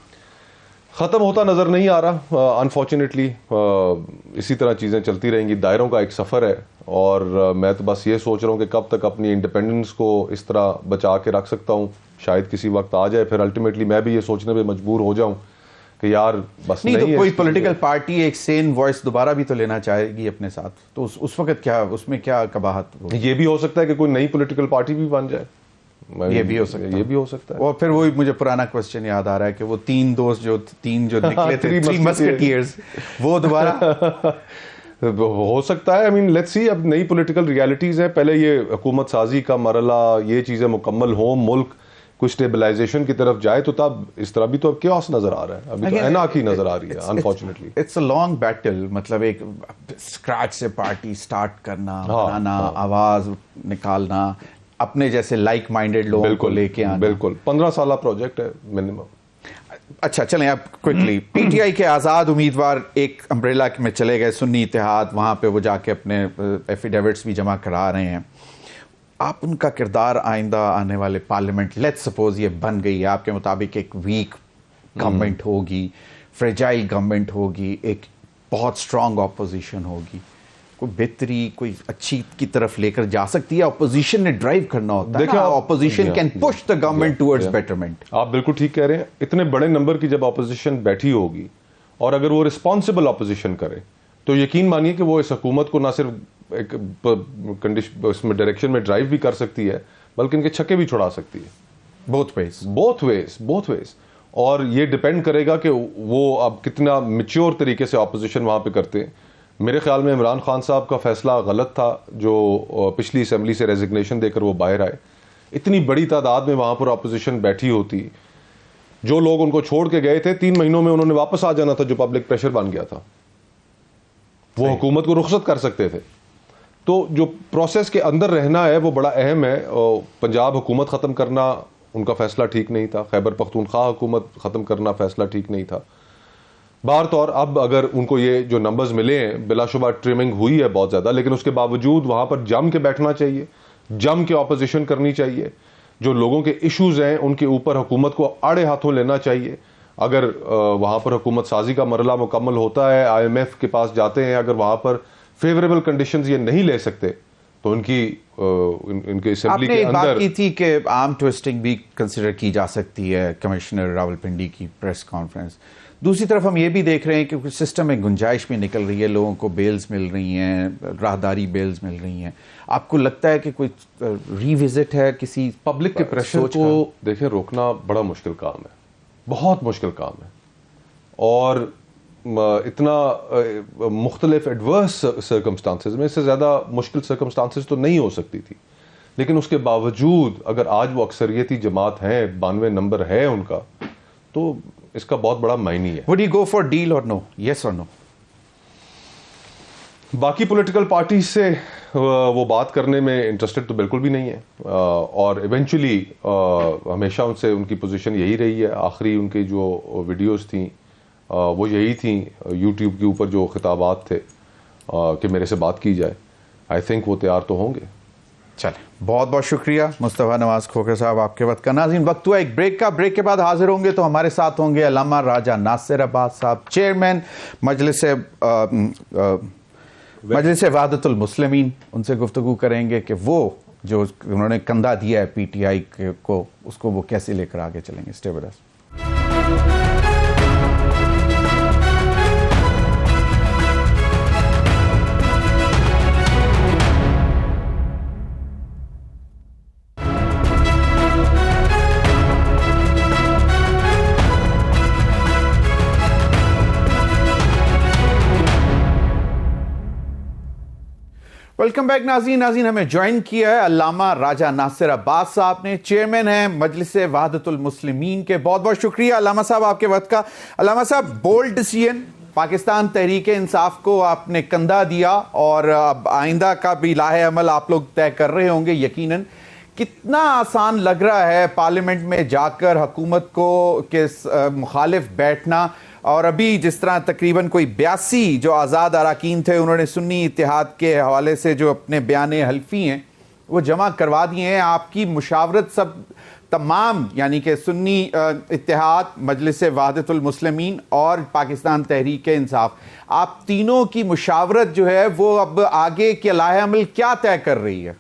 ختم ہوتا نظر نہیں آ رہا انفارچونیٹلی. اسی طرح چیزیں چلتی رہیں گی, دائروں کا ایک سفر ہے, اور میں تو بس یہ سوچ رہا ہوں کہ کب تک اپنی انڈیپینڈنس کو اس طرح بچا کے رکھ سکتا ہوں. شاید کسی وقت آ جائے پھر الٹیمیٹلی میں بھی یہ سوچنے پہ مجبور ہو جاؤں کہ یار بس نہیں تو کوئی پولیٹیکل پارٹی ایک سین وائس دوبارہ بھی تو لینا چاہے گی اپنے ساتھ, تو اس وقت کیا اس میں کیا قباحت ہوگی؟ یہ بھی ہو سکتا ہے کہ کوئی نئی پولیٹیکل پارٹی بھی بن جائے, یہ بھی ہو سکتا ہے. اور پھر وہی مجھے پرانا کوسچن یاد آ رہا ہے کہ وہ 3 دوست جو نکلے تھے 3 مسکٹیئرز, وہ دوبارہ ہو سکتا ہے. لیٹس سی, اب نئی پولیٹیکل ریالٹیز ہیں, پہلے یہ حکومت سازی کا مرحلہ, یہ چیزیں مکمل ہوں, ملک کوئی اسٹیبلائزیشن کی طرف جائے, تو تب اس طرح بھی تو اب کیوس نظر آ رہا ہے, ابھی تو اینارکی نظر آ رہی ہے unfortunately. It's a long battle, مطلب ایک اسکریچ سے پارٹی سٹارٹ کرنا, بنانا, آواز نکالنا, اپنے جیسے لائک مائنڈیڈ لوگوں کو لے کے آنا. بالکل 15 سالہ پروجیکٹ ہے منیمم. اچھا چلیں اب کوئکلی, پی ٹی آئی کے آزاد امیدوار ایک امبریلا میں چلے گئے, سنی اتحاد, وہاں پہ وہ جا کے اپنے ایفیڈیوٹس بھی جمع کرا رہے ہیں. آپ ان کا کردار آئندہ آنے والے پارلیمنٹ, لیٹس سپوز یہ بن گئی, آپ کے مطابق ایک ویک گورنمنٹ ہوگی, فریجائل گورنمنٹ ہوگی, ایک بہت اسٹرانگ اپوزیشن ہوگی, کوئی بہتری کوئی اچھی کی طرف لے کر جا سکتی ہے؟ اپوزیشن نے ڈرائیو کرنا ہوتا ہے, opposition can push the government towards betterment. آپ بالکل ٹھیک کہہ رہے ہیں. اتنے بڑے نمبر کی جب اپوزیشن بیٹھی ہوگی اور اگر وہ رسپانسبل اپوزیشن کرے تو یقین مانیے کہ وہ اس حکومت کو نہ صرف ایک اس میں ڈائریکشن میں ڈرائیو بھی کر سکتی ہے, بلکہ ان کے چھکے بھی چھڑا سکتی ہے. Both ways. اور یہ ڈپینڈ کرے گا کہ وہ اب کتنا میچور طریقے سے اپوزیشن وہاں پہ کرتے ہیں. میرے خیال میں عمران خان صاحب کا فیصلہ غلط تھا جو پچھلی اسمبلی سے ریزگنیشن دے کر وہ باہر آئے. اتنی بڑی تعداد میں وہاں پر اپوزیشن بیٹھی ہوتی, جو لوگ ان کو چھوڑ کے گئے تھے 3 مہینوں میں انہوں نے واپس آ جانا تھا, جو پبلک پریشر بن گیا تھا, وہ حکومت کو رخصت کر سکتے تھے. تو جو پروسیس کے اندر رہنا ہے وہ بڑا اہم ہے. پنجاب حکومت ختم کرنا ان کا فیصلہ ٹھیک نہیں تھا, خیبر پختونخوا حکومت ختم کرنا فیصلہ ٹھیک نہیں تھا. بہر طور اب اگر ان کو یہ جو نمبرز ملے ہیں, بلا شبہ ٹریمنگ ہوئی ہے بہت زیادہ, لیکن اس کے باوجود وہاں پر جم کے بیٹھنا چاہیے, جم کے اپوزیشن کرنی چاہیے. جو لوگوں کے ایشوز ہیں ان کے اوپر حکومت کو آڑے ہاتھوں لینا چاہیے. اگر وہاں پر حکومت سازی کا مرحلہ مکمل ہوتا ہے, IMF کے پاس جاتے ہیں, اگر وہاں پر فیوریبل کنڈیشنز یہ نہیں لے سکتے تو ان کے اسمبلی کے اندر. آپ نے بات کی تھی کہ آرم ٹویسٹنگ بھی کنسیڈر کی جا سکتی ہے, کمشنر راولپنڈی کی پریس کانفرنس. دوسری طرف ہم یہ بھی دیکھ رہے ہیں کہ سسٹم میں گنجائش بھی نکل رہی ہے, لوگوں کو بیلز مل رہی ہیں, راہداری بیلز مل رہی ہیں. آپ کو لگتا ہے کہ کوئی ری وزٹ ہے کسی پبلک کے پریشر کو دیکھیں روکنا بڑا مشکل کام ہے, بہت مشکل کام ہے, اور اتنا مختلف ایڈورس سرکمسٹانسز میں اس سے زیادہ مشکل سرکمسٹانسز تو نہیں ہو سکتی تھی. لیکن اس کے باوجود اگر آج وہ اکثریتی جماعت ہیں, 92 نمبر ہے ان کا, تو اس کا بہت بڑا معنی ہے. Would you go for deal or no? Yes or no? باقی پولیٹیکل پارٹیز سے وہ بات کرنے میں انٹرسٹڈ تو بالکل بھی نہیں ہے, اور ایونچولی ہمیشہ ان سے ان کی پوزیشن یہی رہی ہے. آخری ان کی جو ویڈیوز تھیں وہ یہی تھیں, یوٹیوب کے اوپر جو خطابات تھے کہ میرے سے بات کی جائے. آئی تھنک وہ تیار تو ہوں گے. چلیں, بہت بہت شکریہ مصطفیٰ نواز کھوکھر صاحب آپ کے وقت کا. ناظرین, وقت ہوا ایک بریک کا. بریک کے بعد حاضر ہوں گے تو ہمارے ساتھ ہوں گے علامہ راجہ ناصر عباس صاحب, چیئرمین مجلس وحدت المسلمین. ان سے گفتگو کریں گے کہ وہ جو انہوں نے کندھا دیا ہے PTI کو, اس کو وہ کیسے لے کر آگے چلیں گے. Stay with us. Welcome back ناظرین. ہمیں جوائن کیا ہے علامہ راجہ ناصر عباس صاحب نے, چیئرمین ہیں مجلس وحدت المسلمین کے. بہت بہت شکریہ علامہ صاحب آپ کے وقت کا. علامہ صاحب, بولڈ ڈیسیژن, پاکستان تحریک انصاف کو آپ نے کندھا دیا اور اب آئندہ کا بھی لاہ عمل آپ لوگ طے کر رہے ہوں گے یقیناً. کتنا آسان لگ رہا ہے پارلیمنٹ میں جا کر حکومت کو کے مخالف بیٹھنا, اور ابھی جس طرح تقریباً کوئی 82 جو آزاد اراکین تھے انہوں نے سنی اتحاد کے حوالے سے جو اپنے بیان حلفی ہیں وہ جمع کروا دیے ہیں. آپ کی مشاورت سب تمام یعنی کہ سنی اتحاد, مجلس وحدت المسلمین اور پاکستان تحریک انصاف, آپ تینوں کی مشاورت جو ہے وہ اب آگے کے لاہ عمل کیا طے کر رہی ہے؟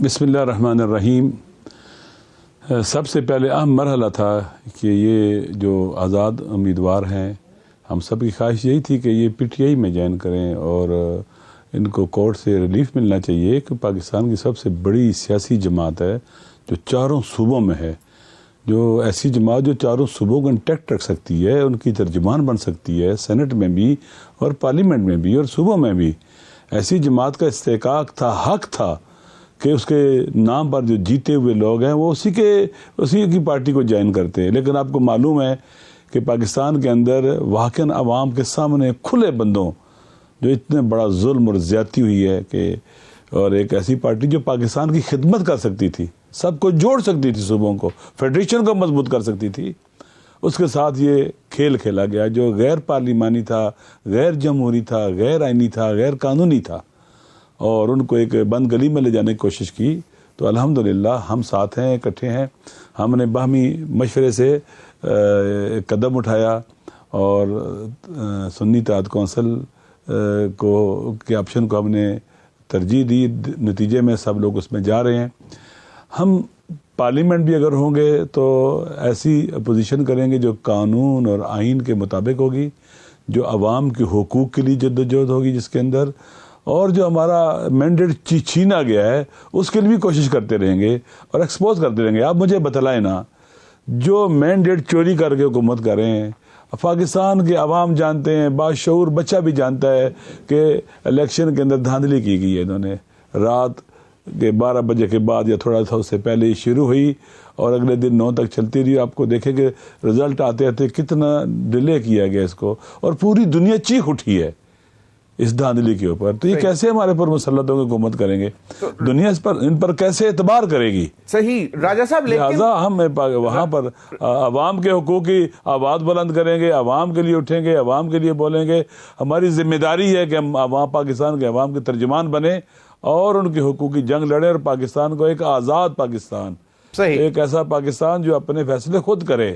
بسم اللہ الرحمن الرحیم. سب سے پہلے اہم مرحلہ تھا کہ یہ جو آزاد امیدوار ہیں, ہم سب کی خواہش یہی تھی کہ یہ PTI میں جوائن کریں اور ان کو کورٹ سے ریلیف ملنا چاہیے کہ پاکستان کی سب سے بڑی سیاسی جماعت ہے جو چاروں صوبوں میں ہے, جو ایسی جماعت جو چاروں صوبوں کو انٹیکٹ رکھ سکتی ہے, ان کی ترجمان بن سکتی ہے سینٹ میں بھی اور پارلیمنٹ میں بھی اور صوبوں میں بھی. ایسی جماعت کا استحقاق تھا, حق تھا کہ اس کے نام پر جو جیتے ہوئے لوگ ہیں وہ اسی کی پارٹی کو جوائن کرتے ہیں. لیکن آپ کو معلوم ہے کہ پاکستان کے اندر واقعاً عوام کے سامنے کھلے بندوں جو اتنے بڑا ظلم اور زیادتی ہوئی ہے کہ, اور ایک ایسی پارٹی جو پاکستان کی خدمت کر سکتی تھی, سب کو جوڑ سکتی تھی, صوبوں کو, فیڈریشن کو مضبوط کر سکتی تھی, اس کے ساتھ یہ کھیل کھیلا گیا جو غیر پارلیمانی تھا, غیر جمہوری تھا, غیر آئینی تھا, غیر قانونی تھا, اور ان کو ایک بند گلی میں لے جانے کی کوشش کی. تو الحمدللہ ہم ساتھ ہیں, اکٹھے ہیں. ہم نے باہمی مشورے سے قدم اٹھایا اور سنی اتحاد کونسل کے آپشن کو ہم نے ترجیح دی. نتیجے میں سب لوگ اس میں جا رہے ہیں. ہم پارلیمنٹ بھی اگر ہوں گے تو ایسی اپوزیشن کریں گے جو قانون اور آئین کے مطابق ہوگی, جو عوام کے حقوق کے لیے جدوجہد ہوگی جس کے اندر, اور جو ہمارا مینڈیٹ چھینا گیا ہے اس کے لیے بھی کوشش کرتے رہیں گے اور ایکسپوز کرتے رہیں گے. آپ مجھے بتلائیں نا, جو مینڈیٹ چوری کر کے حکومت کر رہے ہیں, پاکستان کے عوام جانتے ہیں, باشعور بچہ بھی جانتا ہے کہ الیکشن کے اندر دھاندلی کی گئی ہے. انہوں نے رات کے 12 بجے کے بعد یا تھوڑا سا اس سے پہلے ہی شروع ہوئی اور اگلے دن 9 تک چلتی رہی. آپ کو دیکھیں کہ رزلٹ آتے آتے کتنا ڈیلے کیا گیا اس کو, اور پوری دنیا چیخ اٹھی ہے. اس دھاندلی کے اوپر. تو یہ کیسے ہمارے پر مسلط ہو کے حکومت کریں گے؟ دنیا ان پر کیسے اعتبار کرے گی؟ صحیح راجہ صاحب، لہٰذا ہم وہاں پر عوام کے حقوق کی آواز بلند کریں گے، عوام کے لیے اٹھیں گے، عوام کے لیے بولیں گے. ہماری ذمہ داری ہے کہ ہم عوام پاکستان کے عوام کے ترجمان بنیں اور ان کے حقوق کی جنگ لڑیں، اور پاکستان کو ایک آزاد پاکستان، ایک ایسا پاکستان جو اپنے فیصلے خود کرے،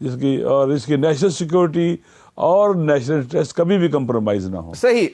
جس کی اور اس کی نیشنل سیکورٹی اور نیشنل انٹرسٹ کبھی بھی کمپرومائز نہ ہو. صحیح.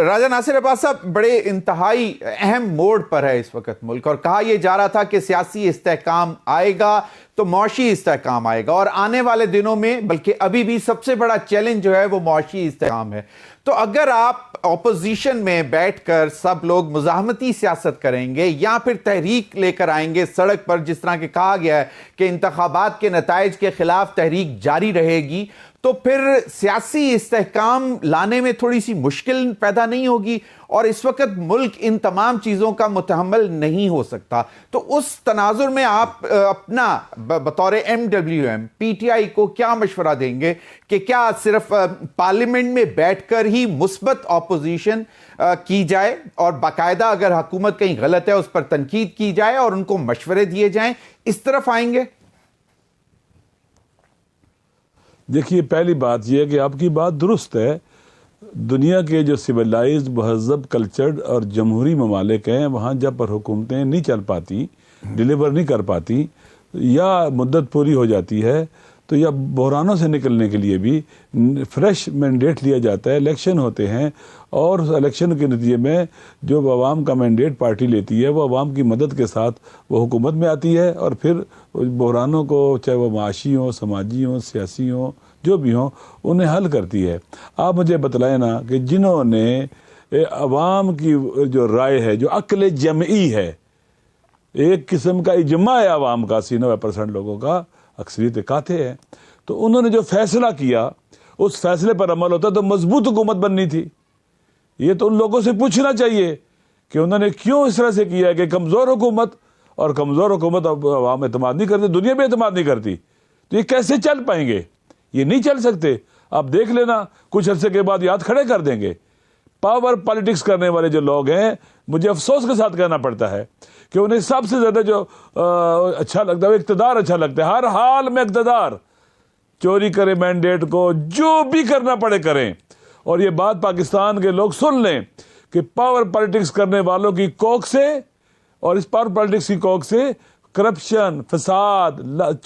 راجہ ناصر عباس صاحب، بڑے انتہائی اہم موڑ پر ہے اس وقت ملک، اور کہا یہ جا رہا تھا کہ سیاسی استحکام آئے گا تو معاشی استحکام آئے گا، اور آنے والے دنوں میں بلکہ ابھی بھی سب سے بڑا چیلنج جو ہے وہ معاشی استحکام ہے. تو اگر آپ اپوزیشن میں بیٹھ کر سب لوگ مزاحمتی سیاست کریں گے یا پھر تحریک لے کر آئیں گے سڑک پر، جس طرح کہ کہا گیا ہے کہ انتخابات کے نتائج کے خلاف تحریک جاری رہے گی، تو پھر سیاسی استحکام لانے میں تھوڑی سی مشکل پیدا نہیں ہوگی؟ اور اس وقت ملک ان تمام چیزوں کا متحمل نہیں ہو سکتا. تو اس تناظر میں آپ اپنا بطور MWM پی ٹی آئی کو کیا مشورہ دیں گے کہ کیا صرف پارلیمنٹ میں بیٹھ کر ہی مثبت اپوزیشن کی جائے اور باقاعدہ اگر حکومت کہیں غلط ہے اس پر تنقید کی جائے اور ان کو مشورے دیے جائیں، اس طرف آئیں گے؟ دیکھیے، پہلی بات یہ ہے کہ آپ کی بات درست ہے. دنیا کے جو سویلائزڈ، مہذب، کلچرڈ اور جمہوری ممالک ہیں، وہاں جب پر حکومتیں نہیں چل پاتی، ڈیلیور نہیں کر پاتی، یا مدت پوری ہو جاتی ہے، تو یا بحرانوں سے نکلنے کے لیے بھی فریش مینڈیٹ لیا جاتا ہے، الیکشن ہوتے ہیں، اور الیکشن کے نتیجے میں جو عوام کا مینڈیٹ پارٹی لیتی ہے وہ عوام کی مدد کے ساتھ وہ حکومت میں آتی ہے، اور پھر بحرانوں کو، چاہے وہ معاشی ہوں، سماجی ہوں، سیاسی ہوں، جو بھی ہوں، انہیں حل کرتی ہے. آپ مجھے بتلائیں نا کہ جنہوں نے عوام کی جو رائے ہے، جو عقل جمعی ہے، ایک قسم کا اجماع ہے عوام کا، 90% لوگوں کا، اکثریت کاتے ہیں، تو انہوں نے جو فیصلہ کیا اس فیصلے پر عمل ہوتا تو مضبوط حکومت بننی تھی. یہ تو ان لوگوں سے پوچھنا چاہیے کہ انہوں نے کیوں اس طرح سے کیا ہے کہ کمزور حکومت، اور کمزور حکومت عوام اعتماد نہیں کرتی، دنیا بھی اعتماد نہیں کرتی، تو یہ کیسے چل پائیں گے؟ یہ نہیں چل سکتے. آپ دیکھ لینا، کچھ عرصے کے بعد یاد کھڑے کر دیں گے. پاور پالیٹکس کرنے والے جو لوگ ہیں، مجھے افسوس کے ساتھ کہنا پڑتا ہے کہ انہیں سب سے زیادہ جو اچھا لگتا ہے وہ اقتدار اچھا لگتا ہے. ہر حال میں اقتدار، چوری کرے مینڈیٹ کو، جو بھی کرنا پڑے کریں. اور یہ بات پاکستان کے لوگ سن لیں کہ پاور پالیٹکس کرنے والوں کی کوک سے، اور اس پاور پالیٹکس کی کوک سے کرپشن، فساد،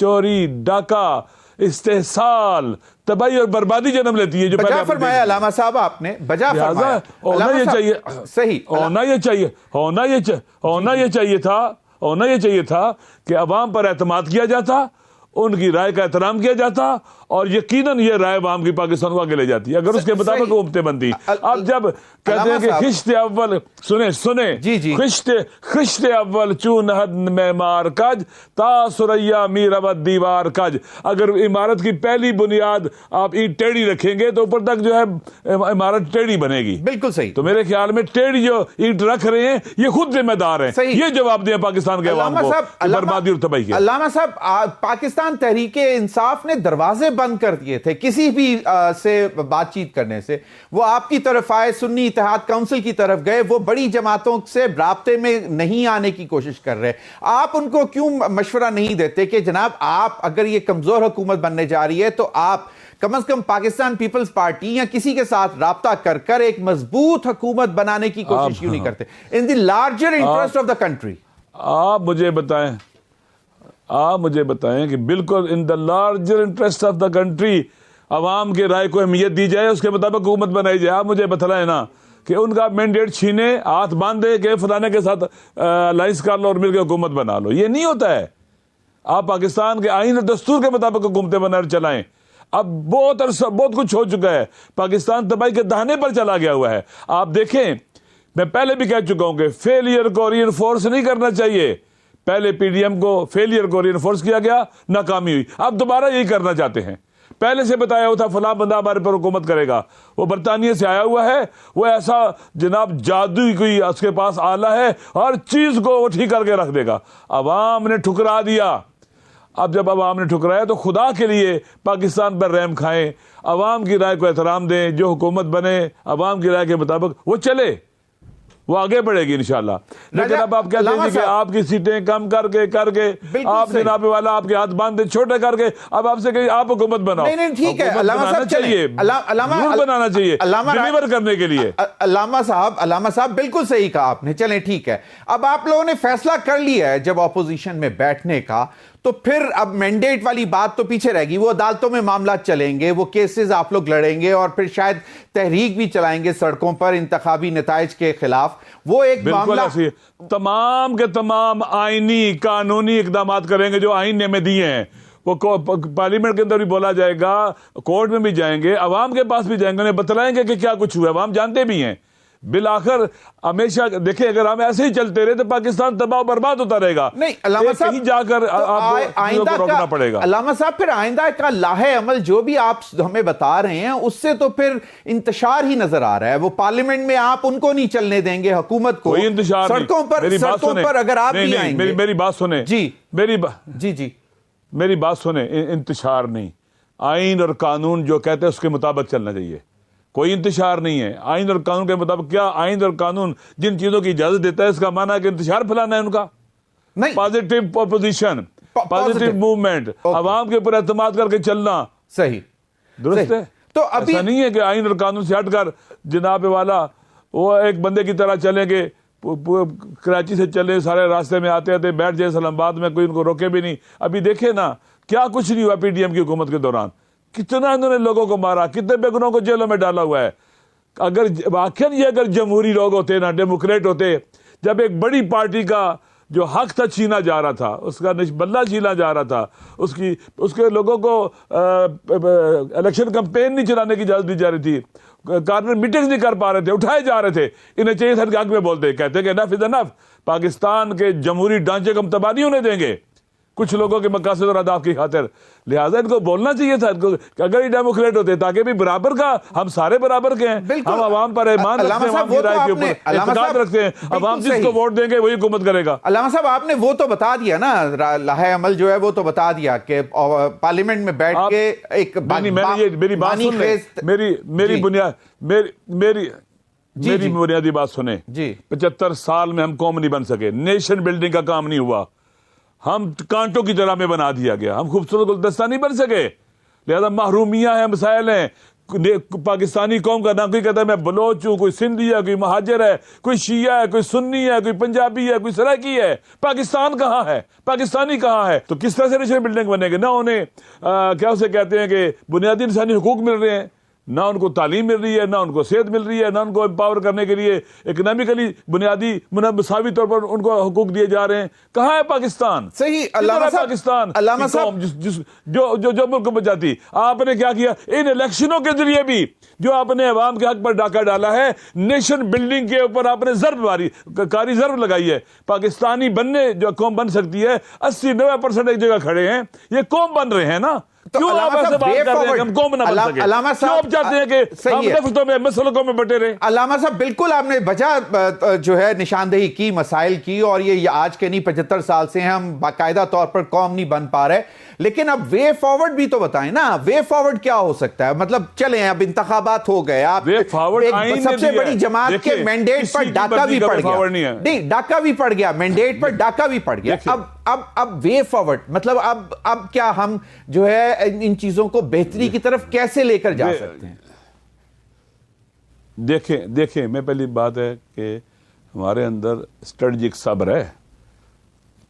چوری، ڈاکہ، استحصال، تباہی اور بربادی جنم لیتی ہے. جو بجا فرمایا علامہ صاحب آپ نے، بجا فرمایا. ہونا یہ چاہیے، صحیح ہونا یہ چاہیے تھا کہ عوام پر اعتماد کیا جاتا، ان کی رائے کا احترام کیا جاتا، اور یقیناً یہ رائے عوام کی پاکستان کو آگے لے جاتی ہے اگر اس کے مطابق حکومتیں بنتی. اب جب کہتے ہیں کہ خشت اول، سنیں، خشت اول چون حد معمار کج تا سریا میر ابد دیوار کج. اگر عمارت کی پہلی بنیاد آپ اینٹ ٹیڑھی رکھیں گے تو اوپر تک جو ہے عمارت ٹیڑھی بنے گی. بالکل صحیح. تو میرے خیال میں ٹیڑھی جو اینٹ رکھ رہے ہیں یہ خود ذمہ دار ہیں. یہ جواب دیں پاکستان کے عوام کو بربادی اور تباہی کے. علامہ صاحب، پاکستان تحریک انصاف نے دروازے بند کر دیے تھے کسی بھی سے بات چیت کرنے سے. وہ آپ کی طرف آئے، سنی اتحاد کونسل کی طرف گئے، وہ بڑی جماعتوں سے رابطے میں نہیں آنے کی کوشش کر رہے. آپ ان کو کیوں مشورہ نہیں دیتے کہ جناب آپ اگر یہ کمزور حکومت بننے جا رہی ہے تو آپ کم از کم پاکستان پیپلز پارٹی یا کسی کے ساتھ رابطہ کر کر ایک مضبوط حکومت بنانے کی کوشش کیوں نہیں کرتے in the larger interest of the country? آپ مجھے بتائیں کہ بالکل in the larger interest of the country عوام کے رائے کو اہمیت دی جائے، اس کے مطابق حکومت بنائی جائے. آپ مجھے بتلائیں نا کہ ان کا مینڈیٹ چھینے، ہاتھ باندھے کہ فلانے کے ساتھ الائنس کر لو اور مل کے حکومت بنا لو. یہ نہیں ہوتا ہے. آپ پاکستان کے آئین اور دستور کے مطابق حکومتیں بنا کر چلائیں. اب بہت کچھ ہو چکا ہے، پاکستان تباہی کے دہانے پر چلا گیا ہوا ہے. آپ دیکھیں، میں پہلے بھی کہہ چکا ہوں کہ فیلئر کو ری انفورس نہیں کرنا چاہیے. پہلے پی ڈی ایم کو فیلئر کو ری انفورس کیا گیا، ناکامی ہوئی. اب دوبارہ یہی کرنا چاہتے ہیں. پہلے سے بتایا ہوا تھا فلاں بندہ ہمارے پر حکومت کرے گا، وہ برطانیہ سے آیا ہوا ہے، وہ ایسا جناب جادو کوئی اس کے پاس آلہ ہے، ہر چیز کو وہ ٹھیک کر کے رکھ دے گا. عوام نے ٹھکرا دیا. اب جب عوام نے ٹھکرایا تو خدا کے لیے پاکستان پر رحم کھائیں, عوام کی رائے کو احترام دیں, جو حکومت بنے عوام کی رائے کے مطابق وہ چلے, وہ آگے بڑھے گی انشاءاللہ. لیکن اب آپ کہتے ہیں کہ آپ کی سیٹیں کم کر کے آپ جناب والا آپ کے ہاتھ باندھے چھوٹے کر کے اب آپ سے کہیں آپ حکومت بناؤ. نہیں ٹھیک ہے, علامہ صاحب چاہیے بنانا چاہیے ڈیلیور کرنے کے لیے. علامہ صاحب بالکل صحیح کہا آپ نے. چلیں ٹھیک ہے, اب آپ لوگوں نے فیصلہ کر لیا ہے جب اپوزیشن میں بیٹھنے کا, تو پھر اب مینڈیٹ والی بات تو پیچھے رہ گی. وہ عدالتوں میں معاملات چلیں گے, وہ کیسز آپ لوگ لڑیں گے, اور پھر شاید تحریک بھی چلائیں گے سڑکوں پر انتخابی نتائج کے خلاف. وہ ایک معاملہ تمام کے تمام آئینی قانونی اقدامات کریں گے جو آئین نے ہمیں دیے ہیں. وہ پارلیمنٹ کے اندر بھی بولا جائے گا, کورٹ میں بھی جائیں گے, عوام کے پاس بھی جائیں گے, انہیں بتلائیں گے کہ کیا کچھ ہوا ہے. عوام جانتے بھی ہیں. بالآخر ہمیشہ دیکھیں اگر ہم ایسے ہی چلتے رہے تو پاکستان تباہ و برباد ہوتا رہے گا. نہیں علامہ صاحب, کہیں جا کر آپ کو روکنا پڑے گا. علامہ صاحب پھر آئندہ کا لاہے عمل جو بھی آپ ہمیں بتا رہے ہیں اس سے تو پھر انتشار ہی نظر آ رہا ہے. وہ پارلیمنٹ میں آپ ان کو نہیں چلنے دیں گے, حکومت کو. کوئی انتشار سڑکوں پر اگر آپ بھی آئیں گے. میری بات سنیں. جی میری بات سنیں. انتشار نہیں, آئین اور قانون جو کہتے ہیں اس کے مطابق چلنا چاہیے. کوئی انتشار نہیں ہے. آئین اور قانون کے مطابق کیا آئین اور قانون جن چیزوں کی اجازت دیتا ہے اس کا معنی ہے کہ انتشار پھیلانا ہے ان کا؟ نہیں. پازیٹیو اپوزیشن, پازیٹیو موومنٹ, عوام کے اوپر اعتماد کر کے چلنا صحیح درست ہے. تو ایسا نہیں ہے کہ آئین اور قانون سے ہٹ کر جناب والا وہ ایک بندے کی طرح چلیں گے, کراچی سے چلیں, سارے راستے میں آتے آتے بیٹھ جائیں اسلام آباد میں, کوئی ان کو روکے بھی نہیں. ابھی دیکھیں نا کیا کچھ نہیں ہوا پی ڈی ایم کی حکومت کے دوران. کتنا انہوں نے لوگوں کو مارا, کتنے بے گناہوں کو جیلوں میں ڈالا ہوا ہے. اگر واقعا یہ اگر جمہوری لوگ ہوتے نا, ڈیموکریٹ ہوتے, جب ایک بڑی پارٹی کا جو حق تھا چھینا جا رہا تھا, اس کا بلہ چھینا جا رہا تھا, اس کے لوگوں کو الیکشن کمپین نہیں چلانے کی اجازت دی جا رہی تھی, کارنر میٹنگز نہیں کر پا رہے تھے, اٹھائے جا رہے تھے, انہیں چاہیے تھا کہ حق میں بولتے, کہتے کہ انف از انف, پاکستان کے جمہوری ڈھانچے کو ہم تباہ نہیں ہونے دیں گے کچھ لوگوں کے مقاصد اور اہداف کی خاطر. لہٰذا ان کو بولنا چاہیے تھا کہ اگر یہ ڈیموکریٹ ہوتے تاکہ بھی برابر کا, ہم سارے برابر کے ہیں, ہم عوام پر ایمان رکھتے ہیں, عوام کی رائے کے اوپر اعتقاد رکھتے ہیں, عوام جس کو ووٹ دیں گے وہی حکومت کرے گا. علامہ صاحب آپ نے وہ تو بتا دیا نا, لاہے عمل جو ہے وہ تو بتا دیا کہ پارلیمنٹ میں بیٹھ کے ایک میری بات سن لیں, میری بنیادی بات سنیں. 75 سال میں ہم قوم نہیں بن سکے, نیشن بلڈنگ کا کام نہیں ہوا, ہم کانٹوں کی طرح میں بنا دیا گیا, ہم خوبصورت گلدستہ نہیں بن سکے. لہذا محرومیاں ہیں, مسائل ہیں. پاکستانی قوم کا نام کوئی کہتا ہے میں بلوچ ہوں, کوئی سندھی ہے, کوئی مہاجر ہے, کوئی شیعہ ہے, کوئی سنی ہے, کوئی پنجابی ہے, کوئی سرائکی ہے. پاکستان کہاں ہے, پاکستانی کہاں ہے؟ تو کس طرح سے نیشنل بلڈنگ بنے گی؟ نہ انہیں کیا اسے کہتے ہیں کہ بنیادی انسانی حقوق مل رہے ہیں, نہ ان کو تعلیم مل رہی ہے, نہ ان کو صحت مل رہی ہے, نہ ان کو امپاور کرنے کے لیے اکنامکلی بنیادی مساوی طور پر ان کو حقوق دیے جا رہے ہیں. کہاں ہے پاکستان؟ صحیح علامہ صاحب, پاکستان علامہ صاحب جو ملک بچاتی. آپ نے کیا کیا ان الیکشنوں کے ذریعے بھی, جو آپ نے عوام کے حق پر ڈاکہ ڈالا ہے, نیشن بلڈنگ کے اوپر آپ نے کاری ضرب لگائی ہے. پاکستانی بننے جو قوم بن سکتی ہے 80-90% ایک جگہ کھڑے ہیں, یہ قوم بن رہے ہیں نا. کیوں آپ ایسے بات کر رہے ہیں کہ ہم قوم نہ بن سکے؟ کیوں آپ چاہتے ہیں کہ ہم نفرتوں میں مسلکوں میں بٹے رہے؟ علامہ صاحب بالکل آپ نے بجا جو ہے نشاندہی کی مسائل کی, اور یہ آج کے نہیں 75 سال سے ہم باقاعدہ طور پر قوم نہیں بن پا رہے. لیکن اب وے فارورڈ بھی تو بتائیں نا, وے فارورڈ کیا ہو سکتا ہے؟ مطلب چلیں اب انتخابات ہو گئے, آپ سب سے بڑی جماعت کے مینڈیٹ پر ڈاکہ بھی پڑ گیا, نہیں ڈاکہ بھی پڑ گیا, مینڈیٹ پر ڈاکہ بھی پڑ گیا. اب وے فارورڈ مطلب اب کیا ہم جو ہے ان چیزوں کو بہتری کی طرف کیسے لے کر جا سکتے ہیں؟ دیکھیں میں پہلی بات ہے کہ ہمارے اندر اسٹریٹجک صبر ہے,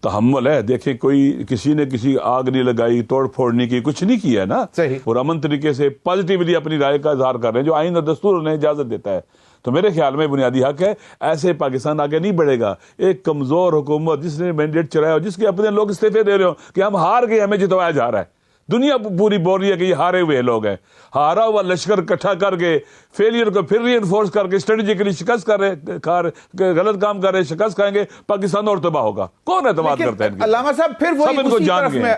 تحمل ہے. دیکھیں کوئی کسی نے کسی آگ نہیں لگائی, توڑ پھوڑ نہیں کی, کچھ نہیں کیا نا, اور امن طریقے سے پازیٹیولی اپنی رائے کا اظہار کر رہے ہیں جو آئین اور دستور انہیں اجازت دیتا ہے. تو میرے خیال میں بنیادی حق ہے, ایسے پاکستان آگے نہیں بڑھے گا. ایک کمزور حکومت جس نے مینڈیٹ چلایا ہو, جس کے اپنے لوگ استعفے دے رہے ہو کہ ہم ہار گئے, ہمیں جتوایا جا رہا ہے, دنیا پوری بول رہی ہے کہ یہ ہارے ہوئے لوگ ہیں, ہارا ہوا لشکر اکٹھا کر کے فیلئر کو پھر ری انفورس کر کے اسٹریٹجیکلی شکست کر رہے, غلط کام کر رہے, شکست کھائیں گے, پاکستان اور تباہ ہوگا. کون اعتماد کرتا ہے؟ علامہ صاحب پھر وہی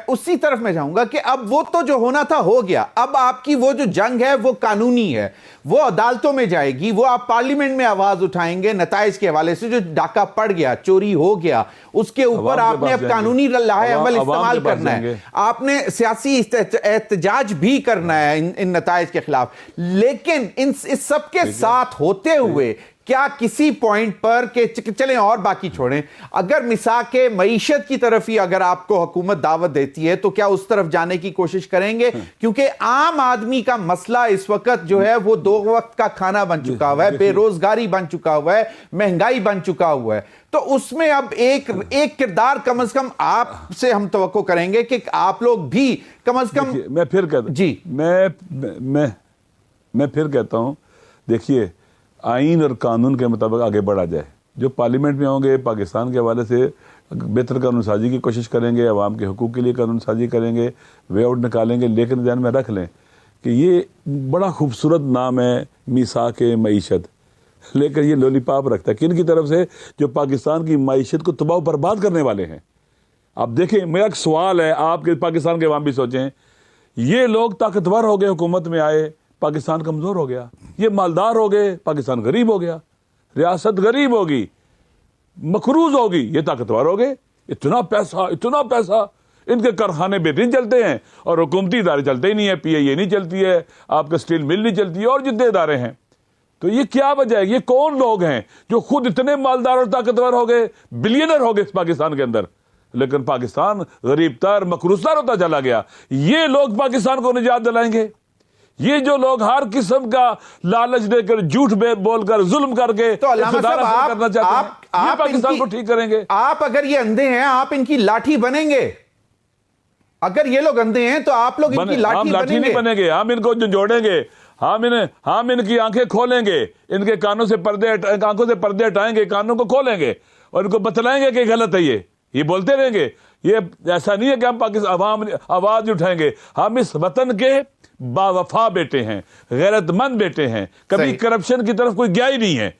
اسی طرف میں جاؤں گا کہ اب وہ تو جو ہونا تھا ہو گیا. اب آپ کی وہ جو جنگ ہے وہ قانونی ہے, وہ عدالتوں میں جائے گی, وہ آپ پارلیمنٹ میں آواز اٹھائیں گے نتائج کے حوالے سے. جو ڈاکہ پڑ گیا, چوری ہو گیا, اس کے اوپر آپ نے اب قانونی لاہ عمل استعمال کرنا ہے, آپ نے سیاسی احتجاج بھی کرنا ہے ان نتائج کے خلاف. لیکن اس سب کے ساتھ ہوتے ہوئے کیا کسی پوائنٹ پر کہ چلیں اور باقی چھوڑیں, اگر مساق معیشت کی طرف ہی اگر آپ کو حکومت دعوت دیتی ہے تو کیا اس طرف جانے کی کوشش کریں گے؟ کیونکہ عام آدمی کا مسئلہ اس وقت جو ہے وہ 2 وقت کا کھانا بن چکا ہوا ہے, بے روزگاری بن چکا ہوا ہے, مہنگائی بن چکا ہوا ہے. تو اس میں اب ایک کردار کم از کم آپ سے ہم توقع کریں گے کہ آپ لوگ بھی کم از کم. میں پھر کہتا ہوں جی, میں پھر کہتا ہوں, دیکھیے آئین اور قانون کے مطابق آگے بڑھا جائے. جو پارلیمنٹ میں ہوں گے پاکستان کے حوالے سے بہتر قانون سازی کی کوشش کریں گے, عوام کے حقوق کے لیے قانون سازی کریں گے, وے آؤٹ نکالیں گے. لیکن ذہن میں رکھ لیں کہ یہ بڑا خوبصورت نام ہے میثاق معیشت, لیکن یہ لولی پاپ رکھتا ہے کن کی طرف سے؟ جو پاکستان کی معیشت کو تباہ و برباد کرنے والے ہیں. اب دیکھیں, میرا ایک سوال ہے, آپ کے پاکستان کے عوام بھی سوچیں, یہ لوگ طاقتور ہو گئے, حکومت میں آئے, پاکستان کمزور ہو گیا. یہ مالدار ہو گئے, پاکستان غریب ہو گیا. ریاست غریب ہوگی, مقروض ہوگی, یہ طاقتور ہو گئے. اتنا پیسہ ان کے کارخانے بہترین چلتے ہیں اور حکومتی ادارے چلتے ہی نہیں ہیں. پی اے نہیں چلتی ہے, آپ کا اسٹیل مل نہیں چلتی ہے, اور جتنے ادارے ہیں. تو یہ کیا وجہ ہے؟ یہ کون لوگ ہیں جو خود اتنے مالدار اور طاقتور ہو گئے, بلینر ہو گئے اس پاکستان کے اندر, لیکن پاکستان غریب تر مقروض تر ہوتا چلا گیا. یہ لوگ پاکستان کو نجات دلائیں گے؟ یہ جو لوگ ہر قسم کا لالچ دے کر, جھوٹ بول کر, ظلم کر کے اقتدار حاصل کرنا چاہتے ہیں, یہ پاکستان کو ٹھیک کریں گے؟ آپ اگر یہ اندھے ہیں, آپ ان کی لاٹھی بنیں گے. اگر یہ لوگ اندھے ہیں تو آپ لوگ ان کی لاٹھی نہیں بنیں گے. ہم ان کو جوڑیں گے, ہم ان کی آنکھیں کھولیں گے, ان کے آنکھوں سے پردے ہٹائیں گے, کانوں کو کھولیں گے اور ان کو بتلائیں گے کہ غلط ہے. یہ بولتے رہیں گے. یہ ایسا نہیں ہے کہ ہم پاکستان عوام آواز اٹھائیں گے. ہم اس وطن کے با وفا بیٹے ہیں, غیرت مند بیٹے ہیں, کبھی کرپشن کی طرف کوئی گیا ہی نہیں ہے.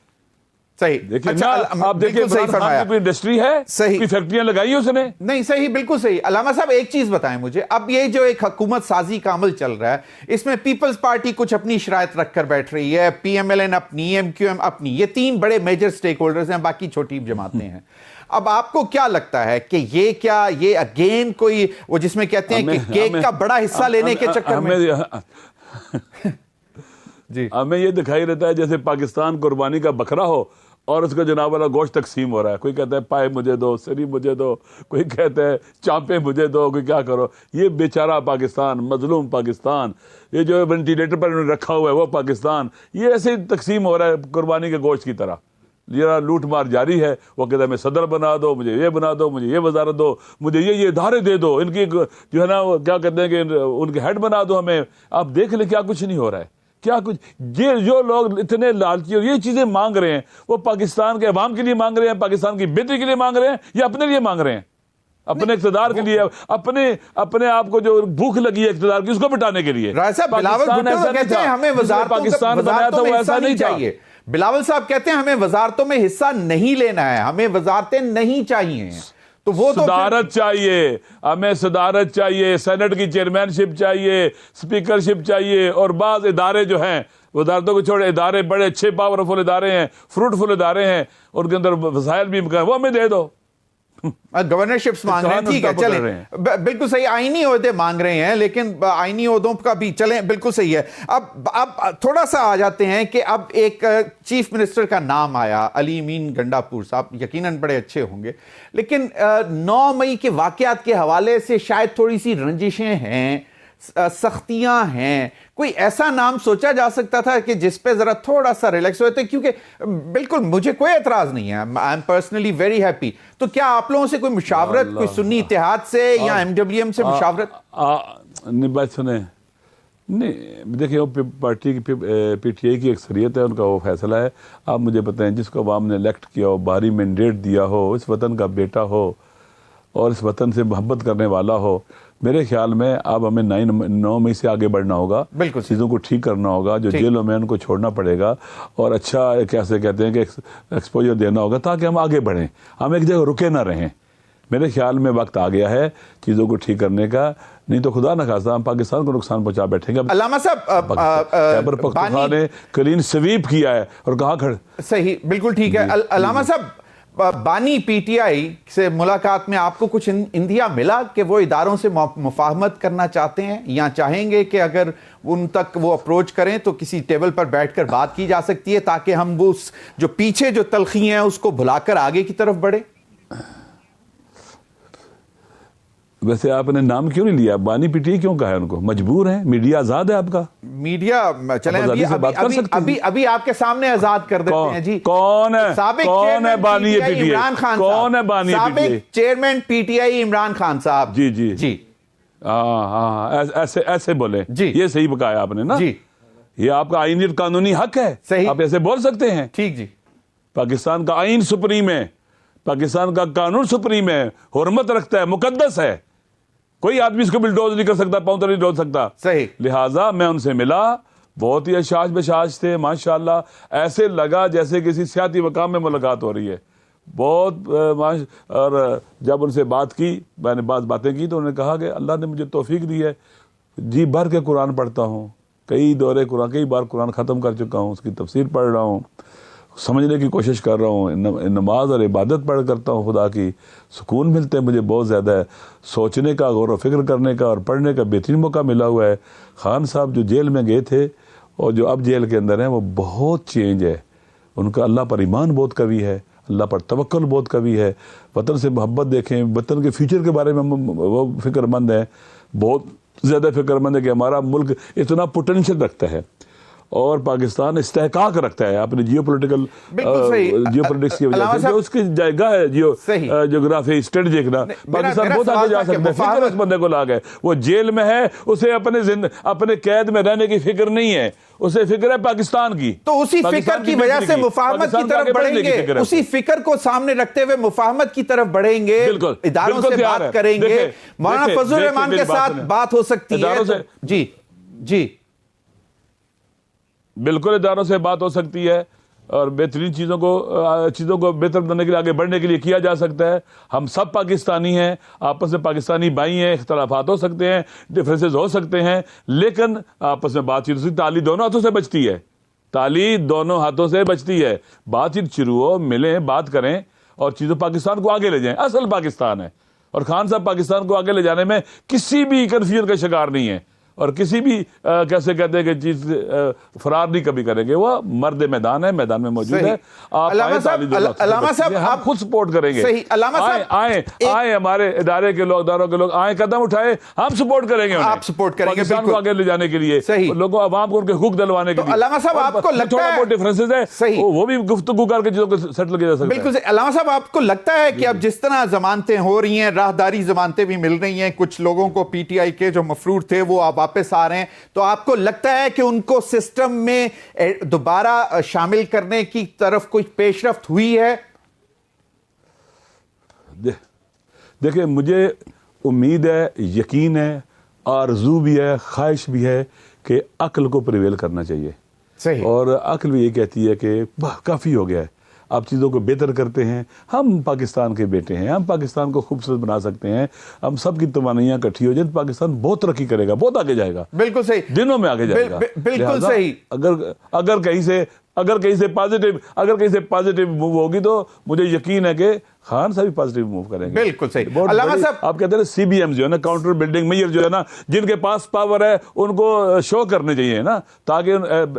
صحیح. اچھا, آپ دیکھیں کوئی انڈسٹری ہے, کوئی فیکٹریاں لگائی اس نے نہیں. صحیح, بالکل صحیح. علامہ صاحب ایک چیز بتائیں مجھے, اب یہ جو ایک حکومت سازی کا عمل چل رہا ہے, اس میں پیپلز پارٹی کچھ اپنی شرائط رکھ کر بیٹھ رہی ہے, پی ایم ایل این اپنی, ایم کیو ایم اپنی, یہ 3 بڑے میجر سٹیک ہولڈرز ہیں, باقی چھوٹی جماعتیں ہیں. اب آپ کو کیا لگتا ہے کہ یہ اگین کوئی وہ جس میں کہتے ہیں کہ کیک کا بڑا حصہ لینے کے چکر میں جی ہمیں یہ دکھائی رہتا ہے جیسے پاکستان قربانی کا بکرا ہو اور اس کا جناب والا گوشت تقسیم ہو رہا ہے. کوئی کہتا ہے پائے مجھے دو, سری مجھے دو, کوئی کہتا ہے چانپے مجھے دو, کوئی کیا کرو. یہ بیچارہ پاکستان, مظلوم پاکستان, یہ جو وینٹیلیٹر پر انہوں نے رکھا ہوا ہے وہ پاکستان, یہ ایسے تقسیم ہو رہا ہے قربانی کے گوشت کی طرح. یہ لوٹ مار جاری ہے. وہ کہتا ہے میں صدر بنا دو, مجھے یہ بنا دو, مجھے یہ وزارت دو, مجھے یہ ادارے دے دو, ان کی جو ہے نا کیا کہتے ہیں کہ ان کے ہیڈ بنا دو ہمیں. آپ دیکھ لیں کیا کچھ نہیں ہو رہا ہے, کیا کچھ. یہ جو لوگ اتنے لالچی اور یہ چیزیں مانگ رہے ہیں, وہ پاکستان کے عوام کے لیے مانگ رہے ہیں, پاکستان کی بہتری کے لیے مانگ رہے ہیں, یا اپنے لیے مانگ رہے ہیں, اپنے اقتدار کے لیے, اپنے آپ کو جو بھوک لگی ہے اقتدار کی اس کو مٹانے کے لیے. پاکستان بنایا تھا وہ ایسا نہیں چاہیے. بلاول صاحب کہتے ہیں ہمیں وزارتوں میں حصہ نہیں لینا ہے, ہمیں وزارتیں نہیں چاہیے. تو وہ صدارت چاہیے, ہمیں صدارت چاہیے, سینٹ کی چیئرمین شپ چاہیے, اسپیکر شپ چاہیے, اور بعض ادارے جو ہیں وزارتوں کو چھوڑے ادارے بڑے اچھے پاورفل ادارے ہیں, فروٹفل ادارے ہیں, ان کے اندر وسائل بھی وہ ہمیں دے دو. گورنرشپس مانگ رہے ہیں, ٹھیک ہے چلیں, بالکل صحیح. آئینی عہدے مانگ رہے ہیں, لیکن آئینی عہدوں کا بھی چلیں, بالکل صحیح ہے. اب تھوڑا سا آ جاتے ہیں کہ اب ایک چیف منسٹر کا نام آیا, علی امین گنڈاپور صاحب, یقیناً بڑے اچھے ہوں گے, لیکن 9 مئی کے واقعات کے حوالے سے شاید تھوڑی سی رنجشیں ہیں, سختیاں ہیں. کوئی ایسا نام سوچا جا سکتا تھا کہ جس پہ ذرا تھوڑا سا ریلیکس ہوتے, کیونکہ بالکل مجھے کوئی اعتراض نہیں ہے, I am personally very happy. تو کیا آپ لوگوں سے کوئی مشاورت, کوئی سنی اتحاد سے یا ایم ڈبلیو ایم سے مشاورت؟ نہیں بات سنیں, نہیں دیکھیں, وہ پارٹی کی پی ٹی آئی کی اکثریت ہے, ان کا وہ فیصلہ ہے. آپ مجھے بتائیں, جس کو عوام نے الیکٹ کیا ہو, بھاری مینڈیٹ دیا ہو, اس وطن کا بیٹا ہو اور اس وطن سے محبت کرنے والا ہو, میرے خیال میں اب ہمیں 9 مئی سے آگے بڑھنا ہوگا, بالکل چیزوں کو ٹھیک کرنا ہوگا, جو جیلوں میں ان کو چھوڑنا پڑے گا, اور اچھا کیسے کہتے ہیں کہ ایکسپوجر دینا ہوگا تاکہ ہم آگے بڑھیں, ہم ایک جگہ رکے نہ رہیں. میرے خیال میں وقت آ گیا ہے چیزوں کو ٹھیک کرنے کا, نہیں تو خدا نہ خواستہ ہم پاکستان کو نقصان پہنچا بیٹھیں گے. علامہ صاحب, خیبر پختونخوا نے کلین سویپ کیا ہے اور کہاں کھڑے. صحیح, بالکل ٹھیک ہے. علامہ صاحب, بانی پی ٹی آئی سے ملاقات میں آپ کو کچھ اندیا ملا کہ وہ اداروں سے مفاہمت کرنا چاہتے ہیں یا چاہیں گے کہ اگر ان تک وہ اپروچ کریں تو کسی ٹیبل پر بیٹھ کر بات کی جا سکتی ہے تاکہ ہم وہ جو پیچھے جو تلخی ہیں اس کو بھلا کر آگے کی طرف بڑھے؟ ویسے آپ نے نام کیوں نہیں لیا؟ بانی پی ٹی آئی کیوں کہا ہے ان کو؟ مجبور ہیں؟ میڈیا آزاد ہے آپ کا، میڈیا چلیں ابھی آپ کے سامنے آزاد کر دیتے ہیں جی. کون ہے بانی P T I? Imran Khan کون ہے بانی پی ٹی آئی؟ سابق chairman P T I Imran Khan صاحب. جی جی جی ہاں ایسے بولے جی، یہ صحیح بکایا آپ نے نا جی. یہ آپ کا آئینی قانونی حق ہے، صحیح، آپ ایسے بول سکتے ہیں. ٹھیک جی. پاکستان کا آئین سپریم ہے، پاکستان کا قانون سپریم ہے، حرمت رکھتا ہے، مقدس ہے، کوئی آدمی اس کو بلڈوز نہیں کر سکتا، پاؤں تلے نہیں ڈول سکتا. صحیح. لہٰذا میں ان سے ملا، بہت ہی اشاش بشاش تھے ماشاءاللہ، ایسے لگا جیسے کسی سیاسی مقام میں ملاقات ہو رہی ہے بہت. اور جب ان سے بات کی، میں نے باتیں کی تو انہوں نے کہا کہ اللہ نے مجھے توفیق دی ہے، جی بھر کے قرآن پڑھتا ہوں، کئی دورے قرآن، کئی بار قرآن ختم کر چکا ہوں، اس کی تفسیر پڑھ رہا ہوں، سمجھنے کی کوشش کر رہا ہوں، نماز اور عبادت پڑھ کرتا ہوں، خدا کی سکون ملتے ہیں مجھے بہت زیادہ ہے، سوچنے کا، غور و فکر کرنے کا اور پڑھنے کا بہترین موقع ملا ہوا ہے. خان صاحب جو جیل میں گئے تھے اور جو اب جیل کے اندر ہیں وہ بہت چینج ہے، ان کا اللہ پر ایمان بہت قوی ہے، اللہ پر توکل بہت قوی ہے، وطن سے محبت دیکھیں، وطن کے فیوچر کے بارے میں وہ فکر مند ہیں، بہت زیادہ فکر مند ہے کہ ہمارا ملک اتنا پوٹینشیل رکھتا ہے اور پاکستان استحقاق رکھتا ہے اپنے جیو پولیٹکس کی وجہ سے، جو اس کی جگہ ہے جیوگرافی اسٹیٹ دیکھنا، پاکستان بہت آگے جا سکتا ہے. فکر اس بندے کو لاگ ہے، وہ جیل میں ہے، اسے اپنے قید میں رہنے کی فکر نہیں ہے، اسے فکر ہے پاکستان کی. تو اسی فکر کی وجہ سے مفاہمت کی طرف بڑھیں گے، اسی فکر کو سامنے رکھتے ہوئے مفاہمت کی طرف بڑھیں گے، اداروں سے بات کریں گے. مولانا فضل الرحمان کے ساتھ بات ہو سکتی ہے. جی جی بالکل اداروں سے بات ہو سکتی ہے اور بہترین چیزوں کو بہتر بنانے کے لیے، آگے بڑھنے کے لیے کیا جا سکتا ہے. ہم سب پاکستانی ہیں، آپس میں پاکستانی بھائی ہیں، اختلافات ہو سکتے ہیں، ڈفرینسز ہو سکتے ہیں، لیکن آپس میں بات چیت، تالی دونوں ہاتھوں سے بچتی ہے، تالی دونوں ہاتھوں سے بچتی ہے. بات چیت شروع ہو، ملیں، بات کریں اور چیزوں پاکستان کو آگے لے جائیں. اصل پاکستان ہے اور خان صاحب پاکستان کو آگے لے جانے میں کسی بھی کنفیوژن کا شکار نہیں ہے اور کسی بھی کیسے کہتے ہیں کہ چیز فرار نہیں کبھی کریں گے. وہ مرد میدان ہے، میدان میں موجود ہے. علامہ صاحب ہم خود سپورٹ کریں گے. آئیں ہمارے ادارے کے لوگ، اداروں کے لوگ آئیں، قدم اٹھائیں، ہم سپورٹ کریں گے. آپ سپورٹ کریں گے پاکستان کو آگے لے جانے کے لیے، لوگوں عوام کو ان کے حقوق دلوانے کے لیے. علامہ صاحب آپ کو لگتا ہے تھوڑا بہت ڈفرینسز ہے، وہ بھی گفتگو کر کے چیزوں کو سیٹل کیا جا سکتا ہے. بالکل. علامہ صاحب آپ کو لگتا ہے کہ اب جس طرح ضمانتیں ہو رہی ہیں، راہداری ضمانتیں بھی مل رہی ہیں، کچھ لوگوں کو پی ٹی آئی کے جو مفرور تھے وہ اب واپس آ رہے ہیں، تو آپ کو لگتا ہے کہ ان کو سسٹم میں دوبارہ شامل کرنے کی طرف کوئی پیش رفت ہوئی ہے؟ دیکھیں، مجھے امید ہے، یقین ہے، آرزو بھی ہے، خواہش بھی ہے کہ عقل کو پریویل کرنا چاہیے. صحیح. اور عقل بھی یہ کہتی ہے کہ کافی ہو گیا ہے، آپ چیزوں کو بہتر کرتے ہیں. ہم پاکستان کے بیٹے ہیں، ہم پاکستان کو خوبصورت بنا سکتے ہیں، ہم سب کی توانائیاں اکٹھی ہو جائیں، پاکستان بہت ترقی کرے گا، بہت آگے جائے گا. بالکل صحیح، دنوں میں آگے جائے گا. بالکل صحیح. اگر کہیں سے پازیٹیو موو ہوگی تو مجھے یقین ہے کہ خان صاحب بھی پازیٹیو موو کریں گے. بالکل صحیح. علامہ صاحب آپ کہتے ہیں سی بی ایم جو ہے نا، کاؤنٹر بلڈنگ میئر جو ہے نا، جن کے پاس پاور ہے ان کو شو کرنے چاہیے نا، تاکہ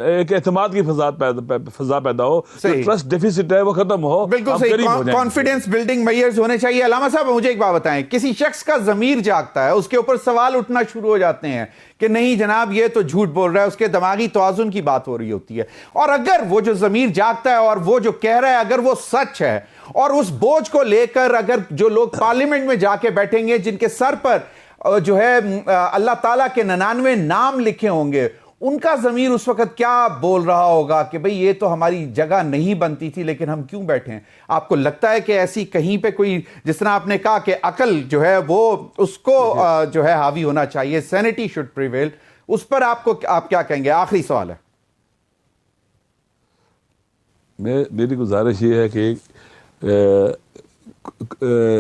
ایک اعتماد کی فضا پیدا ہو، ٹرسٹ ڈیفیسٹ ہے وہ ختم ہو. بالکل صحیح، کانفیڈنس بلڈنگ میئرز ہونے چاہیے. علامہ صاحب مجھے ایک بات بتائیں، کسی شخص کا ضمیر جاگتا ہے، اس کے اوپر سوال اٹھنا شروع ہو جاتے ہیں کہ نہیں جناب یہ تو جھوٹ بول رہا ہے، اس کے دماغی توازن کی بات ہو رہی ہوتی ہے، اور اگر وہ جو ضمیر جاگتا ہے اور وہ جو کہہ رہا ہے اگر وہ سچ ہے، اور اس بوجھ کو لے کر اگر جو لوگ پارلیمنٹ میں جا کے بیٹھیں گے جن کے سر پر جو ہے اللہ تعالیٰ کے 99 نام لکھے ہوں گے، ان کا ضمیر اس وقت کیا بول رہا ہوگا کہ بھئی یہ تو ہماری جگہ نہیں بنتی تھی لیکن ہم کیوں بیٹھے ہیں؟ آپ کو لگتا ہے کہ ایسی کہیں پہ کوئی، جس طرح آپ نے کہا کہ عقل جو ہے وہ اس کو جو ہے حاوی ہونا چاہیے، سینٹی شوڈ پریویل، اس پر آپ کیا کہیں گے؟ آخری سوال ہے. میری گزارش یہ ہے کہ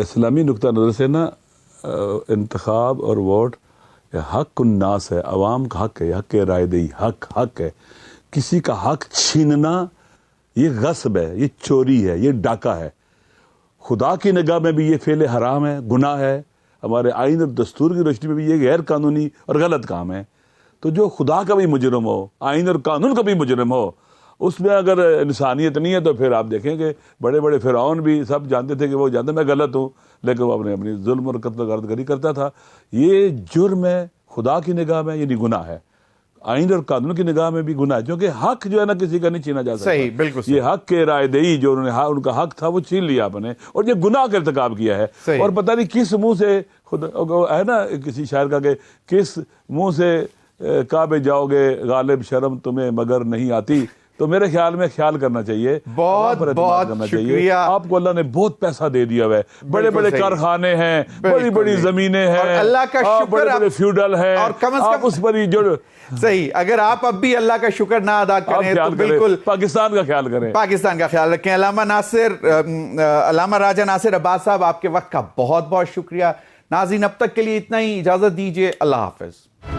اسلامی نقطہ نظر سے نا انتخاب اور ووٹ حق الناس ہے، عوام کا حق ہے، حق رائے دہی حق ہے. کسی کا حق چھیننا یہ غصب ہے، یہ چوری ہے، یہ ڈاکہ ہے. خدا کی نگاہ میں بھی یہ فعل حرام ہے، گناہ ہے، ہمارے آئین اور دستور کی روشنی میں بھی یہ غیر قانونی اور غلط کام ہے. تو جو خدا کا بھی مجرم ہو، آئین اور قانون کا بھی مجرم ہو، اس میں اگر انسانیت نہیں ہے تو پھر آپ دیکھیں کہ بڑے بڑے فرعون بھی سب جانتے تھے کہ وہ جانتے میں غلط ہوں، لیکن وہ اپنی ظلم اور قتل و غارت گری کرتا تھا. یہ جرم ہے خدا کی نگاہ میں، یعنی گناہ ہے. آئین اور قانون کی نگاہ میں بھی گناہ ہے، کیونکہ حق جو ہے نا کسی کا نہیں چھینا جا سکتا. صحیح، بالکل صحیح. یہ حق کے رائے دہی جو انہوں نے ان کا حق تھا وہ چھین لیا آپ نے، اور یہ گناہ کا ارتکاب کیا ہے. صحیح. اور پتہ نہیں کس منہ سے ہے نا کسی شاعر کا کہ کس منہ سے کعبے جاؤ گے غالب شرم تمہیں مگر نہیں آتی. تو میرے خیال میں خیال کرنا چاہیے، بہت بہت شکریہ. آپ کو اللہ نے بہت پیسہ دے دیا ہے، بڑے بڑے کارخانے ہیں، بڑی بڑی زمینیں ہیں، اور اللہ کا شکر بڑے بڑے فیوڈل ہیں، اور کم از کم اس پر ہی جو صحیح، اگر آپ اب بھی اللہ کا شکر نہ ادا کریں تو بالکل پاکستان کا خیال کریں، پاکستان کا خیال رکھیں. علامہ راجہ ناصر عباس صاحب، آپ کے وقت کا بہت بہت شکریہ. ناظرین اب تک کے لیے اتنا ہی، اجازت دیجیے، اللہ حافظ.